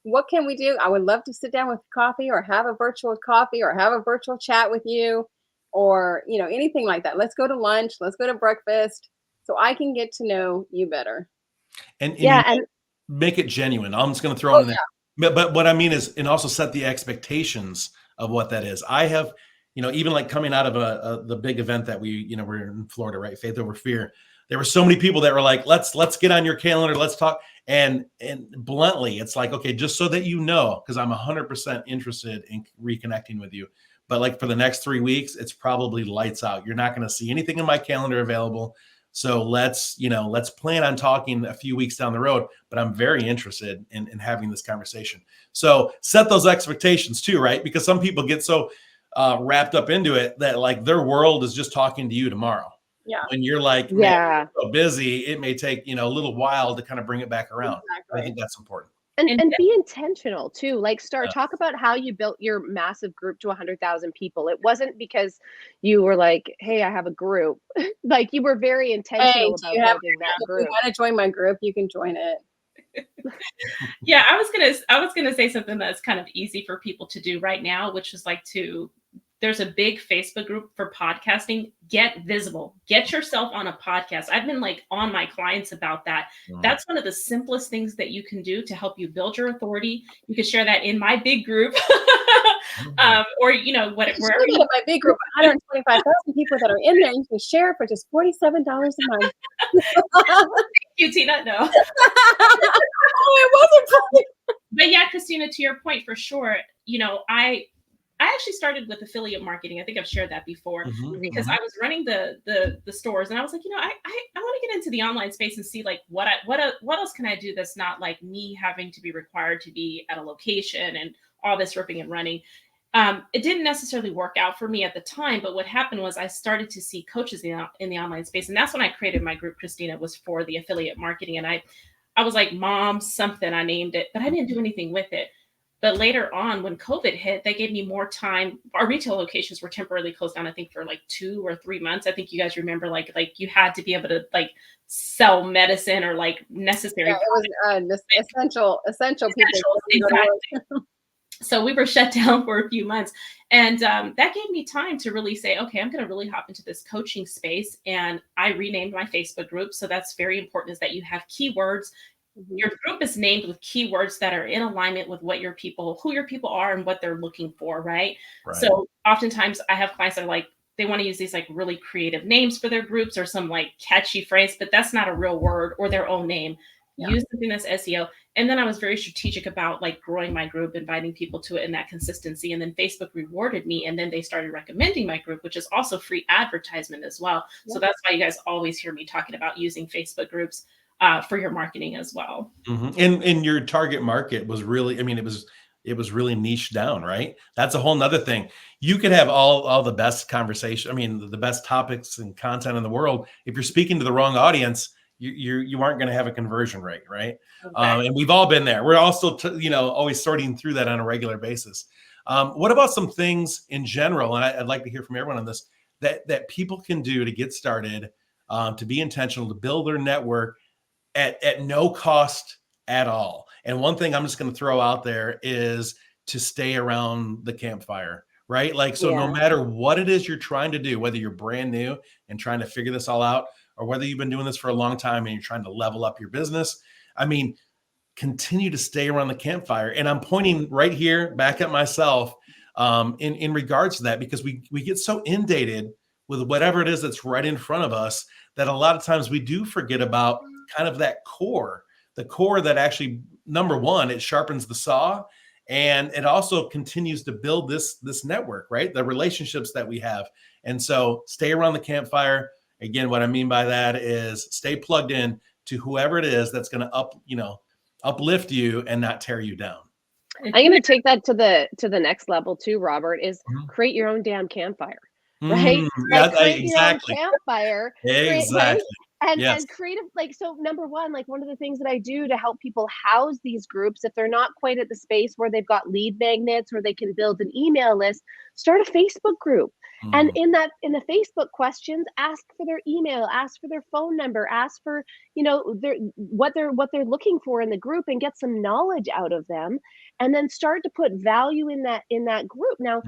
What can we do? I would love to sit down with coffee, or have a virtual coffee, or have a virtual chat with you, or, you know, anything like that. Let's go to lunch. Let's go to breakfast so I can get to know you better. And make it genuine. I'm just going to throw it in there. But what I mean is, and also set the expectations of what that is. I have, you know, even like coming out of the big event that we, you know, we're in Florida, right? Faith Over Fear. There were so many people that were like, let's get on your calendar. Let's talk. And bluntly, it's like, okay, just so that you know, because I'm 100% interested in reconnecting with you. But like for the next 3 weeks, it's probably lights out. You're not going to see anything in my calendar available. So let's plan on talking a few weeks down the road, but I'm very interested in having this conversation. So set those expectations too, right? Because some people get so wrapped up into it that like their world is just talking to you tomorrow. Yeah. When you're like, man, I'm so busy, it may take, a little while to kind of bring it back around. Exactly. I think that's important. And be intentional too. Like, Starr, talk about how you built your massive group to 100,000 people. It wasn't because you were like, hey, I have a group. Like, you were very intentional about building that group. If you want to join my group, you can join it. Yeah, I was gonna say something that's kind of easy for people to do right now, which is like there's a big Facebook group for podcasting. Get visible. Get yourself on a podcast. I've been like on my clients about that. That's one of the simplest things that you can do to help you build your authority. You can share that in my big group. Or wherever my big group, 125,000 people that are in there. You can share for just $47 a month. Thank you, Tina. No. It wasn't funny. But yeah, Christina, to your point, for sure. I actually started with affiliate marketing. I think I've shared that before, because I was running the stores, and I was like, I want to get into the online space and see like what else can I do that's not like me having to be required to be at a location and all this ripping and running. It didn't necessarily work out for me at the time, but what happened was I started to see coaches in the online space, and that's when I created my group. Christina, was for the affiliate marketing, and I was like, Mom something, I named it, but I didn't do anything with it. But later on, when COVID hit, they gave me more time. Our retail locations were temporarily closed down, I think, for like 2 or 3 months. I think you guys remember, like you had to be able to like sell medicine or like necessary. Yeah, it was essential people. Exactly. So we were shut down for a few months, and that gave me time to really say, okay, I'm going to really hop into this coaching space. And I renamed my Facebook group. So that's very important, is that you have keywords. Your group is named with keywords that are in alignment with who your people are and what they're looking for, right? So oftentimes I have clients that are like, they want to use these like really creative names for their groups or some like catchy phrase, but that's not a real word or their own name. Use something that's SEO. And then I was very strategic about like growing my group, inviting people to it, and that consistency. And then Facebook rewarded me, and then they started recommending my group, which is also free advertisement as well. So that's why you guys always hear me talking about using Facebook groups for your marketing as well. And your target market was really, it was really niche down, right? That's a whole nother thing. You could have all the best conversation, the best topics and content in the world. If you're speaking to the wrong audience, you aren't going to have a conversion rate, right? Exactly. And we've all been there. We're also, always sorting through that on a regular basis. What about some things in general? And I'd like to hear from everyone on this, that people can do to get started, to be intentional, to build their network at no cost at all. And one thing I'm just going to throw out there is to stay around the campfire, right? Like, so no matter what it is you're trying to do, whether you're brand new and trying to figure this all out, or whether you've been doing this for a long time and you're trying to level up your business, continue to stay around the campfire. And I'm pointing right here back at myself in regards to that, because we get so inundated with whatever it is that's right in front of us that a lot of times we do forget about kind of that core, the core that actually, number one, it sharpens the saw, and it also continues to build this network, right? The relationships that we have. And so stay around the campfire. Again, what I mean by that is stay plugged in to whoever it is that's going to uplift you and not tear you down. I'm going to take that to the next level too, Robert, is create your own damn campfire, right? Create your own campfire. Exactly. And creative, so number one, one of the things that I do to help people house these groups, if they're not quite at the space where they've got lead magnets or they can build an email list, start a Facebook group. And in the Facebook questions, ask for their email, ask for their phone number, ask for, what they're looking for in the group, and get some knowledge out of them, and then start to put value in that group. Now,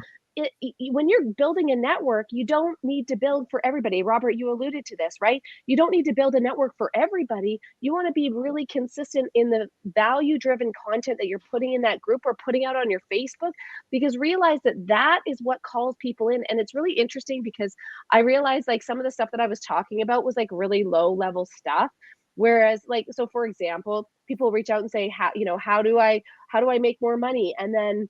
when you're building a network, you don't need to build for everybody. Robert, you alluded to this, right? You don't need to build a network for everybody. You want to be really consistent in the value-driven content that you're putting in that group or putting out on your Facebook, because realize that is what calls people in. And it's really interesting because I realized some of the stuff that I was talking about was really low-level stuff. Whereas like, so for example, people reach out and say, how do I make more money? And then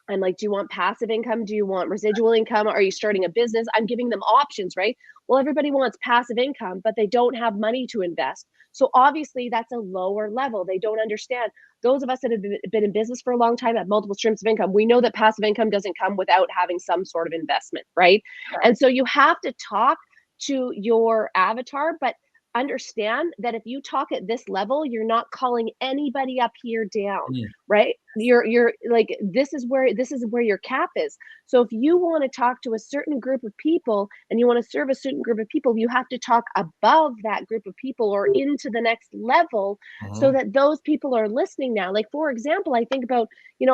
I'm like, do you want passive income? Do you want residual income? Are you starting a business? I'm giving them options, right? Well, everybody wants passive income, but they don't have money to invest. So obviously that's a lower level. They don't understand. Those of us that have been in business for a long time have multiple streams of income. We know that passive income doesn't come without having some sort of investment, right? And so you have to talk to your avatar, but understand that if you talk at this level, you're not calling anybody up here down, right? You're like, this is where your cap is. So if you want to talk to a certain group of people and you want to serve a certain group of people, you have to talk above that group of people or into the next level so that those people are listening now. Like, for example, I think about,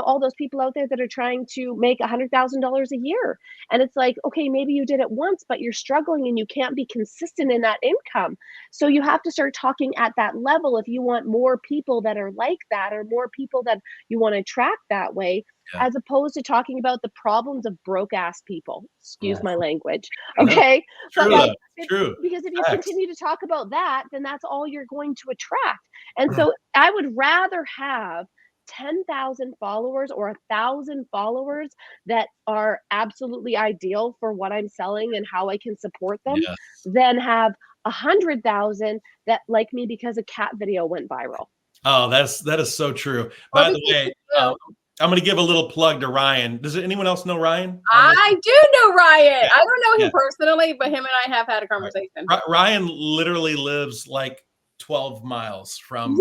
all those people out there that are trying to make $100,000 a year. And it's like, okay, maybe you did it once, but you're struggling and you can't be consistent in that income. So you have to start talking at that level if you want more people that are like that, or more people that you want to attract that way, as opposed to talking about the problems of broke ass people. Excuse my language. Okay. True, but like, true. Because if you continue to talk about that, then that's all you're going to attract. And so I would rather have 10,000 followers or 1,000 followers that are absolutely ideal for what I'm selling and how I can support them than have 100,000 that like me because a cat video went viral. Oh, that is so true. By the way, I'm going to give a little plug to Ryan. Does anyone else know Ryan? I do know Ryan. I don't know him personally, but him and I have had a conversation. Ryan literally lives like 12 miles from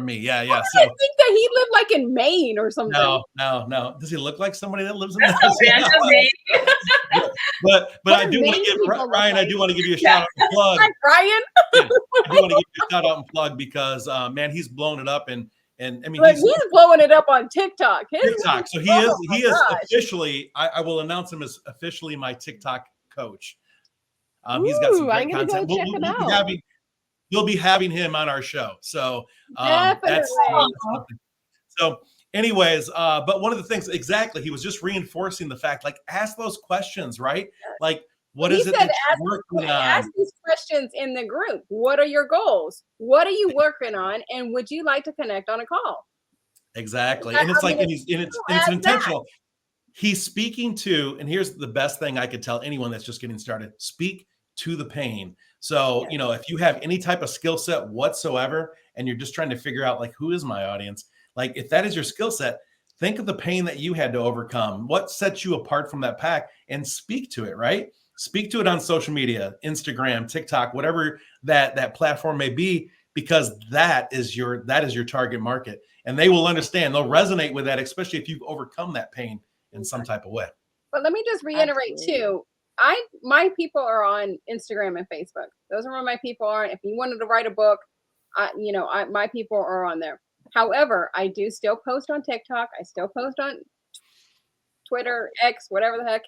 me. Yeah. I think that he lived like in Maine or something. No. Does he look like somebody that lives in Maine? But I do want to give Ryan. I do want to give you a shout out and plug. Like Ryan. I do want to give you a shout out and plug because man, he's blown it up and I mean he's blowing it up on TikTok. So he is officially. I will announce him as officially my TikTok coach. He's got some great content. Go check him out. We'll be having him on our show. So Definitely. So anyways, but one of the things exactly, he was just reinforcing the fact, like, ask those questions, right? Like, what is it that you're working on? Ask these questions in the group. What are your goals? What are you working on? And would you like to connect on a call? Exactly. And it's like, and it's intentional. He's speaking to, and here's the best thing I could tell anyone that's just getting started: speak to the pain. So, if you have any type of skill set whatsoever, and you're just trying to figure out, like, who is my audience? Like, if that is your skill set, think of the pain that you had to overcome. What sets you apart from that pack, and speak to it, right? Speak to it on social media, Instagram, TikTok, whatever that platform may be, because that is your target market, and they will understand. They'll resonate with that, especially if you've overcome that pain in some type of way. But let me just reiterate too. My people are on Instagram and Facebook. Those are where my people are. If you wanted to write a book, my people are on there. However, I do still post on TikTok. I still post on Twitter, X, whatever the heck.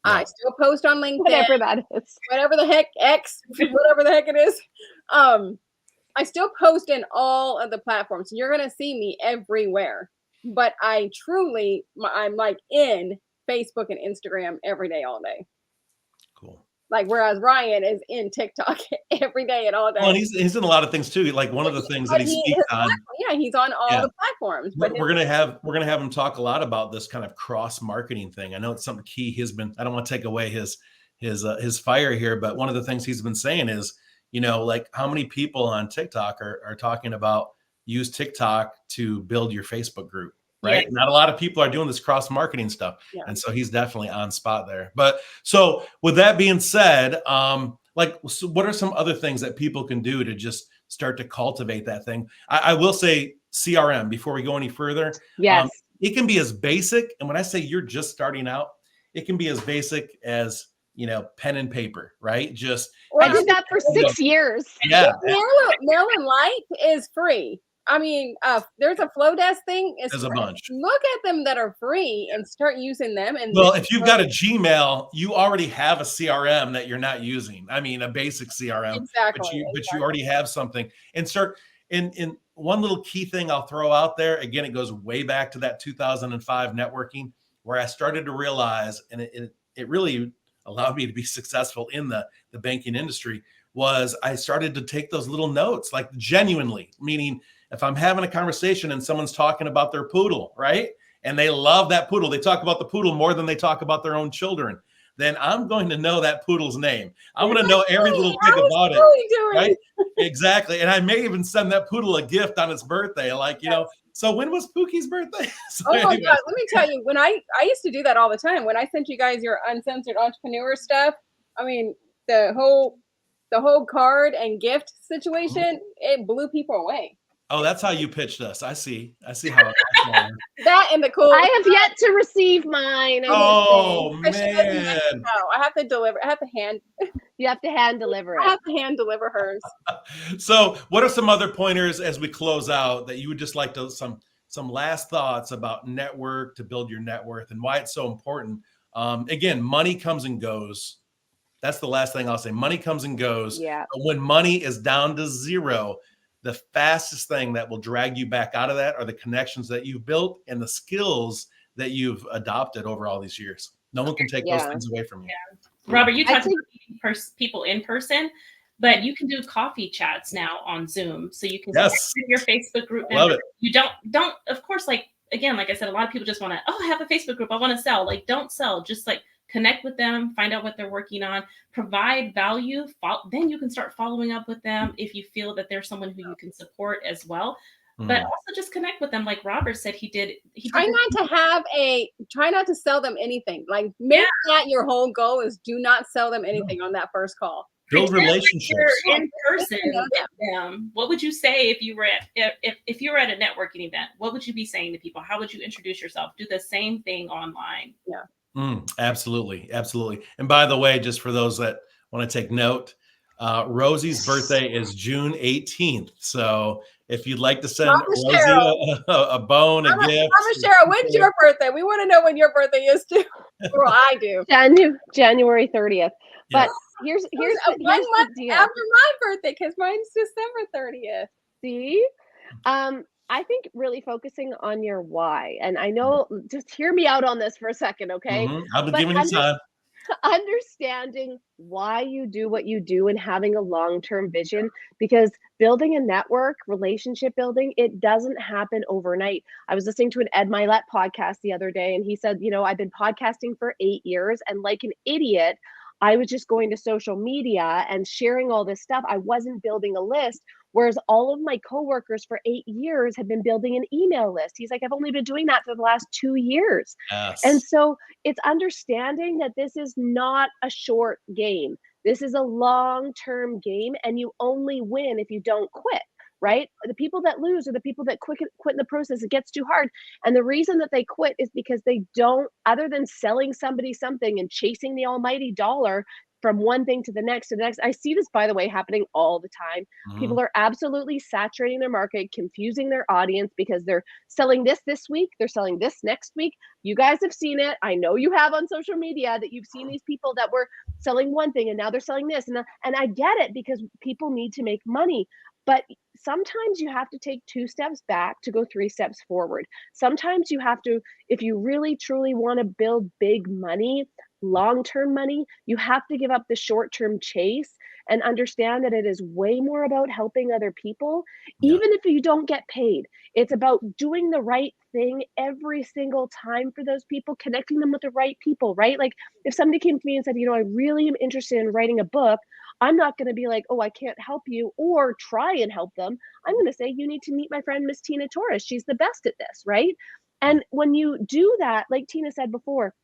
Yeah. I still post on LinkedIn. Whatever that is. Whatever the heck, X, whatever the heck it is. I still post in all of the platforms. You're going to see me everywhere. But I'm like in Facebook and Instagram every day, all day. Cool. Like, whereas Ryan is in TikTok every day and all day. Well, and he's in a lot of things too. Like, one of the things that he speaks on. Yeah, he's on all the platforms. But we're gonna have him talk a lot about this kind of cross marketing thing. I know it's something key. I don't want to take away his fire here, but one of the things he's been saying is, like, how many people on TikTok are talking about use TikTok to build your Facebook group. Right. Yeah. Not a lot of people are doing this cross marketing stuff. Yeah. And so he's definitely on spot there. But so with that being said, so what are some other things that people can do to just start to cultivate that thing? I will say CRM before we go any further. Yes. It can be as basic. And when I say you're just starting out, it can be as basic as, pen and paper, right? I did that for 6 years. Yeah. Maryland Light is free. I mean, there's a flow desk thing. There's a bunch. Look at them that are free and start using them. And well, if you've got a Gmail, you already have a CRM that you're not using. I mean, a basic CRM. Exactly. But you already have something. And start in one little key thing I'll throw out there. Again, it goes way back to that 2005 networking, where I started to realize, and it really allowed me to be successful in the banking industry, was I started to take those little notes, like genuinely, meaning if I'm having a conversation and someone's talking about their poodle, right? And they love that poodle, they talk about the poodle more than they talk about their own children, then I'm going to know that poodle's name. I'm going to know every little thing about it, right? Exactly. And I may even send that poodle a gift on its birthday. Like, you know, so when was Pookie's birthday? So oh my God, let me tell you, when I used to do that all the time. When I sent you guys your Uncensored Entrepreneur stuff, I mean, the whole card and gift situation, it blew people away. Oh, that's how you pitched us. I see how that and the cool. I have yet to receive mine. Oh man. No, I have to deliver. I have to hand. You have to hand deliver it. I have to hand deliver hers. So what are some other pointers as we close out that you would just like to, some last thoughts about network to build your net worth and why it's so important? Again, money comes and goes. That's the last thing I'll say. Money comes and goes. Yeah. But when money is down to zero, the fastest thing that will drag you back out of that are the connections that you've built and the skills that you've adopted over all these years. No one can take those things away from you. Yeah. Robert, you talked about meeting people in person, but you can do coffee chats now on Zoom. So you can connect with your Facebook group members. You don't, of course, like, again, like I said, a lot of people just want to, I have a Facebook group, I want to sell. Like, don't sell, just like connect with them, find out what they're working on, provide value. Then you can start following up with them if you feel that there's someone who you can support as well. But also just connect with them, like Robert said he did. Try not to sell them anything. Like, make that your whole goal is do not sell them anything on that first call. Build relationships in person with them. What would you say if you were at if you were at a networking event? What would you be saying to people? How would you introduce yourself? Do the same thing online. Yeah. Absolutely. And by the way, just for those that want to take note, Rosie's birthday is June 18th. So if you'd like to send Rosie a bone, a gift. Mama Cheryl, when's your birthday? We want to know when your birthday is too. Well, I do. January 30th. But here's the deal. After my birthday, because mine's December 30th. See? I think really focusing on your why, and I know, just hear me out on this for a second, okay? I've been giving you time. Understanding why you do what you do and having a long-term vision, because building a network, relationship building, it doesn't happen overnight. I was listening to an Ed Milet podcast the other day, and he said, I've been podcasting for 8 years, and like an idiot, I was just going to social media and sharing all this stuff. I wasn't building a list. Whereas all of my coworkers for 8 years have been building an email list. He's like, I've only been doing that for the last 2 years. Yes. And so it's understanding that this is not a short game. This is a long-term game, and you only win if you don't quit, right? The people that lose are the people that quit in the process. It gets too hard. And the reason that they quit is because they don't, other than selling somebody something and chasing the almighty dollar, from one thing to the next. I see this, by the way, happening all the time. People are absolutely saturating their market, confusing their audience because they're selling this week, they're selling this next week. You guys have seen it. I know you have on social media that you've seen these people that were selling one thing and now they're selling this. And I get it, because people need to make money. But sometimes you have to take 2 steps back to go 3 steps forward. Sometimes you have to, if you really truly want to build big money, long-term money, you have to give up the short-term chase and understand that it is way more about helping other people, even if you don't get paid. It's about doing the right thing every single time for those people, connecting them with the right people, right? Like, if somebody came to me and said, I really am interested in writing a book, I'm not going to be like, I can't help you, or try and help them. I'm going to say, you need to meet my friend, Miss Tina Torres. She's the best at this, right? And when you do that, like Tina said before,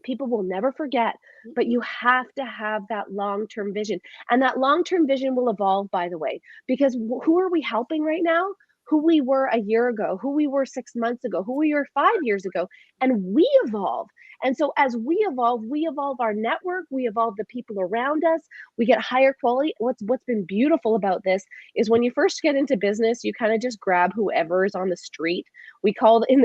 people will never forget, but you have to have that long-term vision. And that long-term vision will evolve, by the way, because who are we helping right now? Who we were a year ago, who we were 6 months ago, who we were 5 years ago, and we evolve. And so as we evolve our network, we evolve the people around us, we get higher quality. What's been beautiful about this is when you first get into business, you kind of just grab whoever is on the street. We call and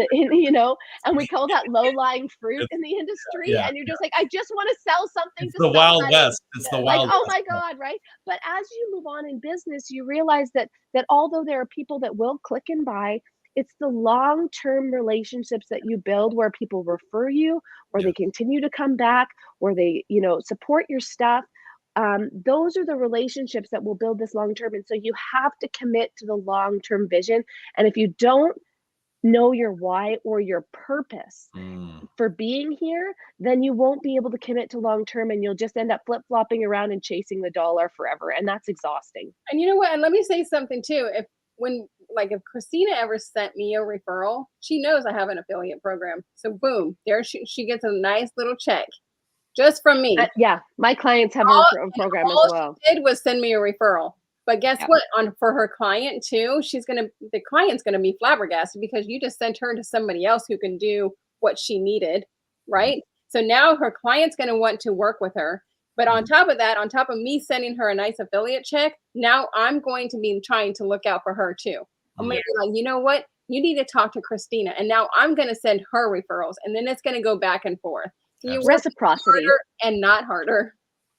we call that low-lying fruit in the industry. And you're just like, I just want to sell something. It's the Wild West. It's the Wild West. Oh my God, right? But as you move on in business, you realize that although there are people that will click and buy, it's the long-term relationships that you build where people refer you, or they continue to come back, or they, support your stuff. those are the relationships that will build this long term. And so you have to commit to the long term vision. And if you don't know your why or your purpose for being here, then you won't be able to commit to long term, and you'll just end up flip flopping around and chasing the dollar forever. And that's exhausting. And you know what? And let me say something too. If Christina ever sent me a referral, she knows I have an affiliate program. So boom, there she gets a nice little check just from me. Yeah, my clients have a program as well. All she did was send me a referral. But guess what? For her client too, the client's gonna be flabbergasted because you just sent her to somebody else who can do what she needed, right? So now her client's gonna want to work with her. But on top of that, on top of me sending her a nice affiliate check, now I'm going to be trying to look out for her too. I'm gonna be like, you know what? You need to talk to Christina, and now I'm gonna send her referrals, and then it's gonna go back and forth. So you reciprocity and not harder.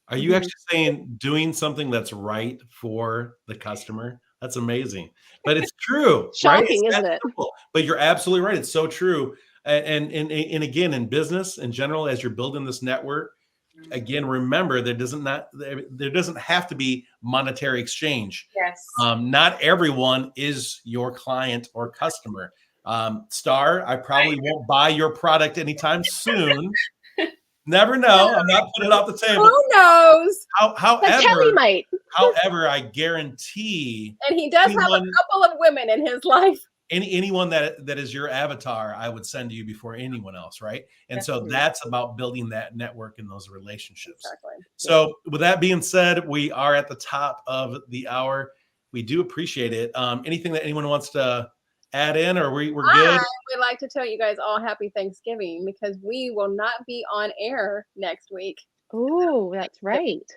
Are you actually saying doing something that's right for the customer? That's amazing. But it's true. Shocking, right? Isn't it? Simple. But you're absolutely right. It's so true. And again, in business in general, as you're building this network, again, remember there doesn't have to be monetary exchange. Yes. Not everyone is your client or customer. Starr, I probably won't buy your product anytime soon. Never know. I'm not putting it off the table. Who knows? Kelly might. However, I guarantee. And he does have a couple of women in his life. Anyone that is your avatar, I would send to you before anyone else, right? And so that's about building that network and those relationships. Exactly. So with that being said, we are at the top of the hour. We do appreciate it. Anything that anyone wants to add in, or we're good? I would like to tell you guys all happy Thanksgiving, because we will not be on air next week. Oh, that's right.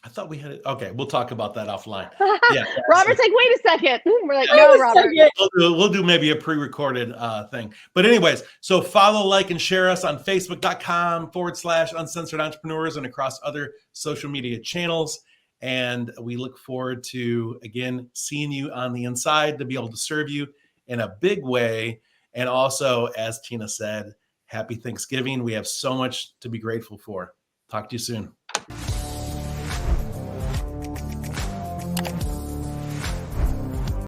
I thought we had it. Okay, we'll talk about that offline. Yeah, Robert's like, wait a second. We're like, no, Robert. We'll do maybe a pre-recorded thing. But anyways, so follow, like, and share us on Facebook.com/Uncensored Entrepreneurs and across other social media channels. And we look forward to, again, seeing you on the inside to be able to serve you in a big way. And also, as Tina said, happy Thanksgiving. We have so much to be grateful for. Talk to you soon.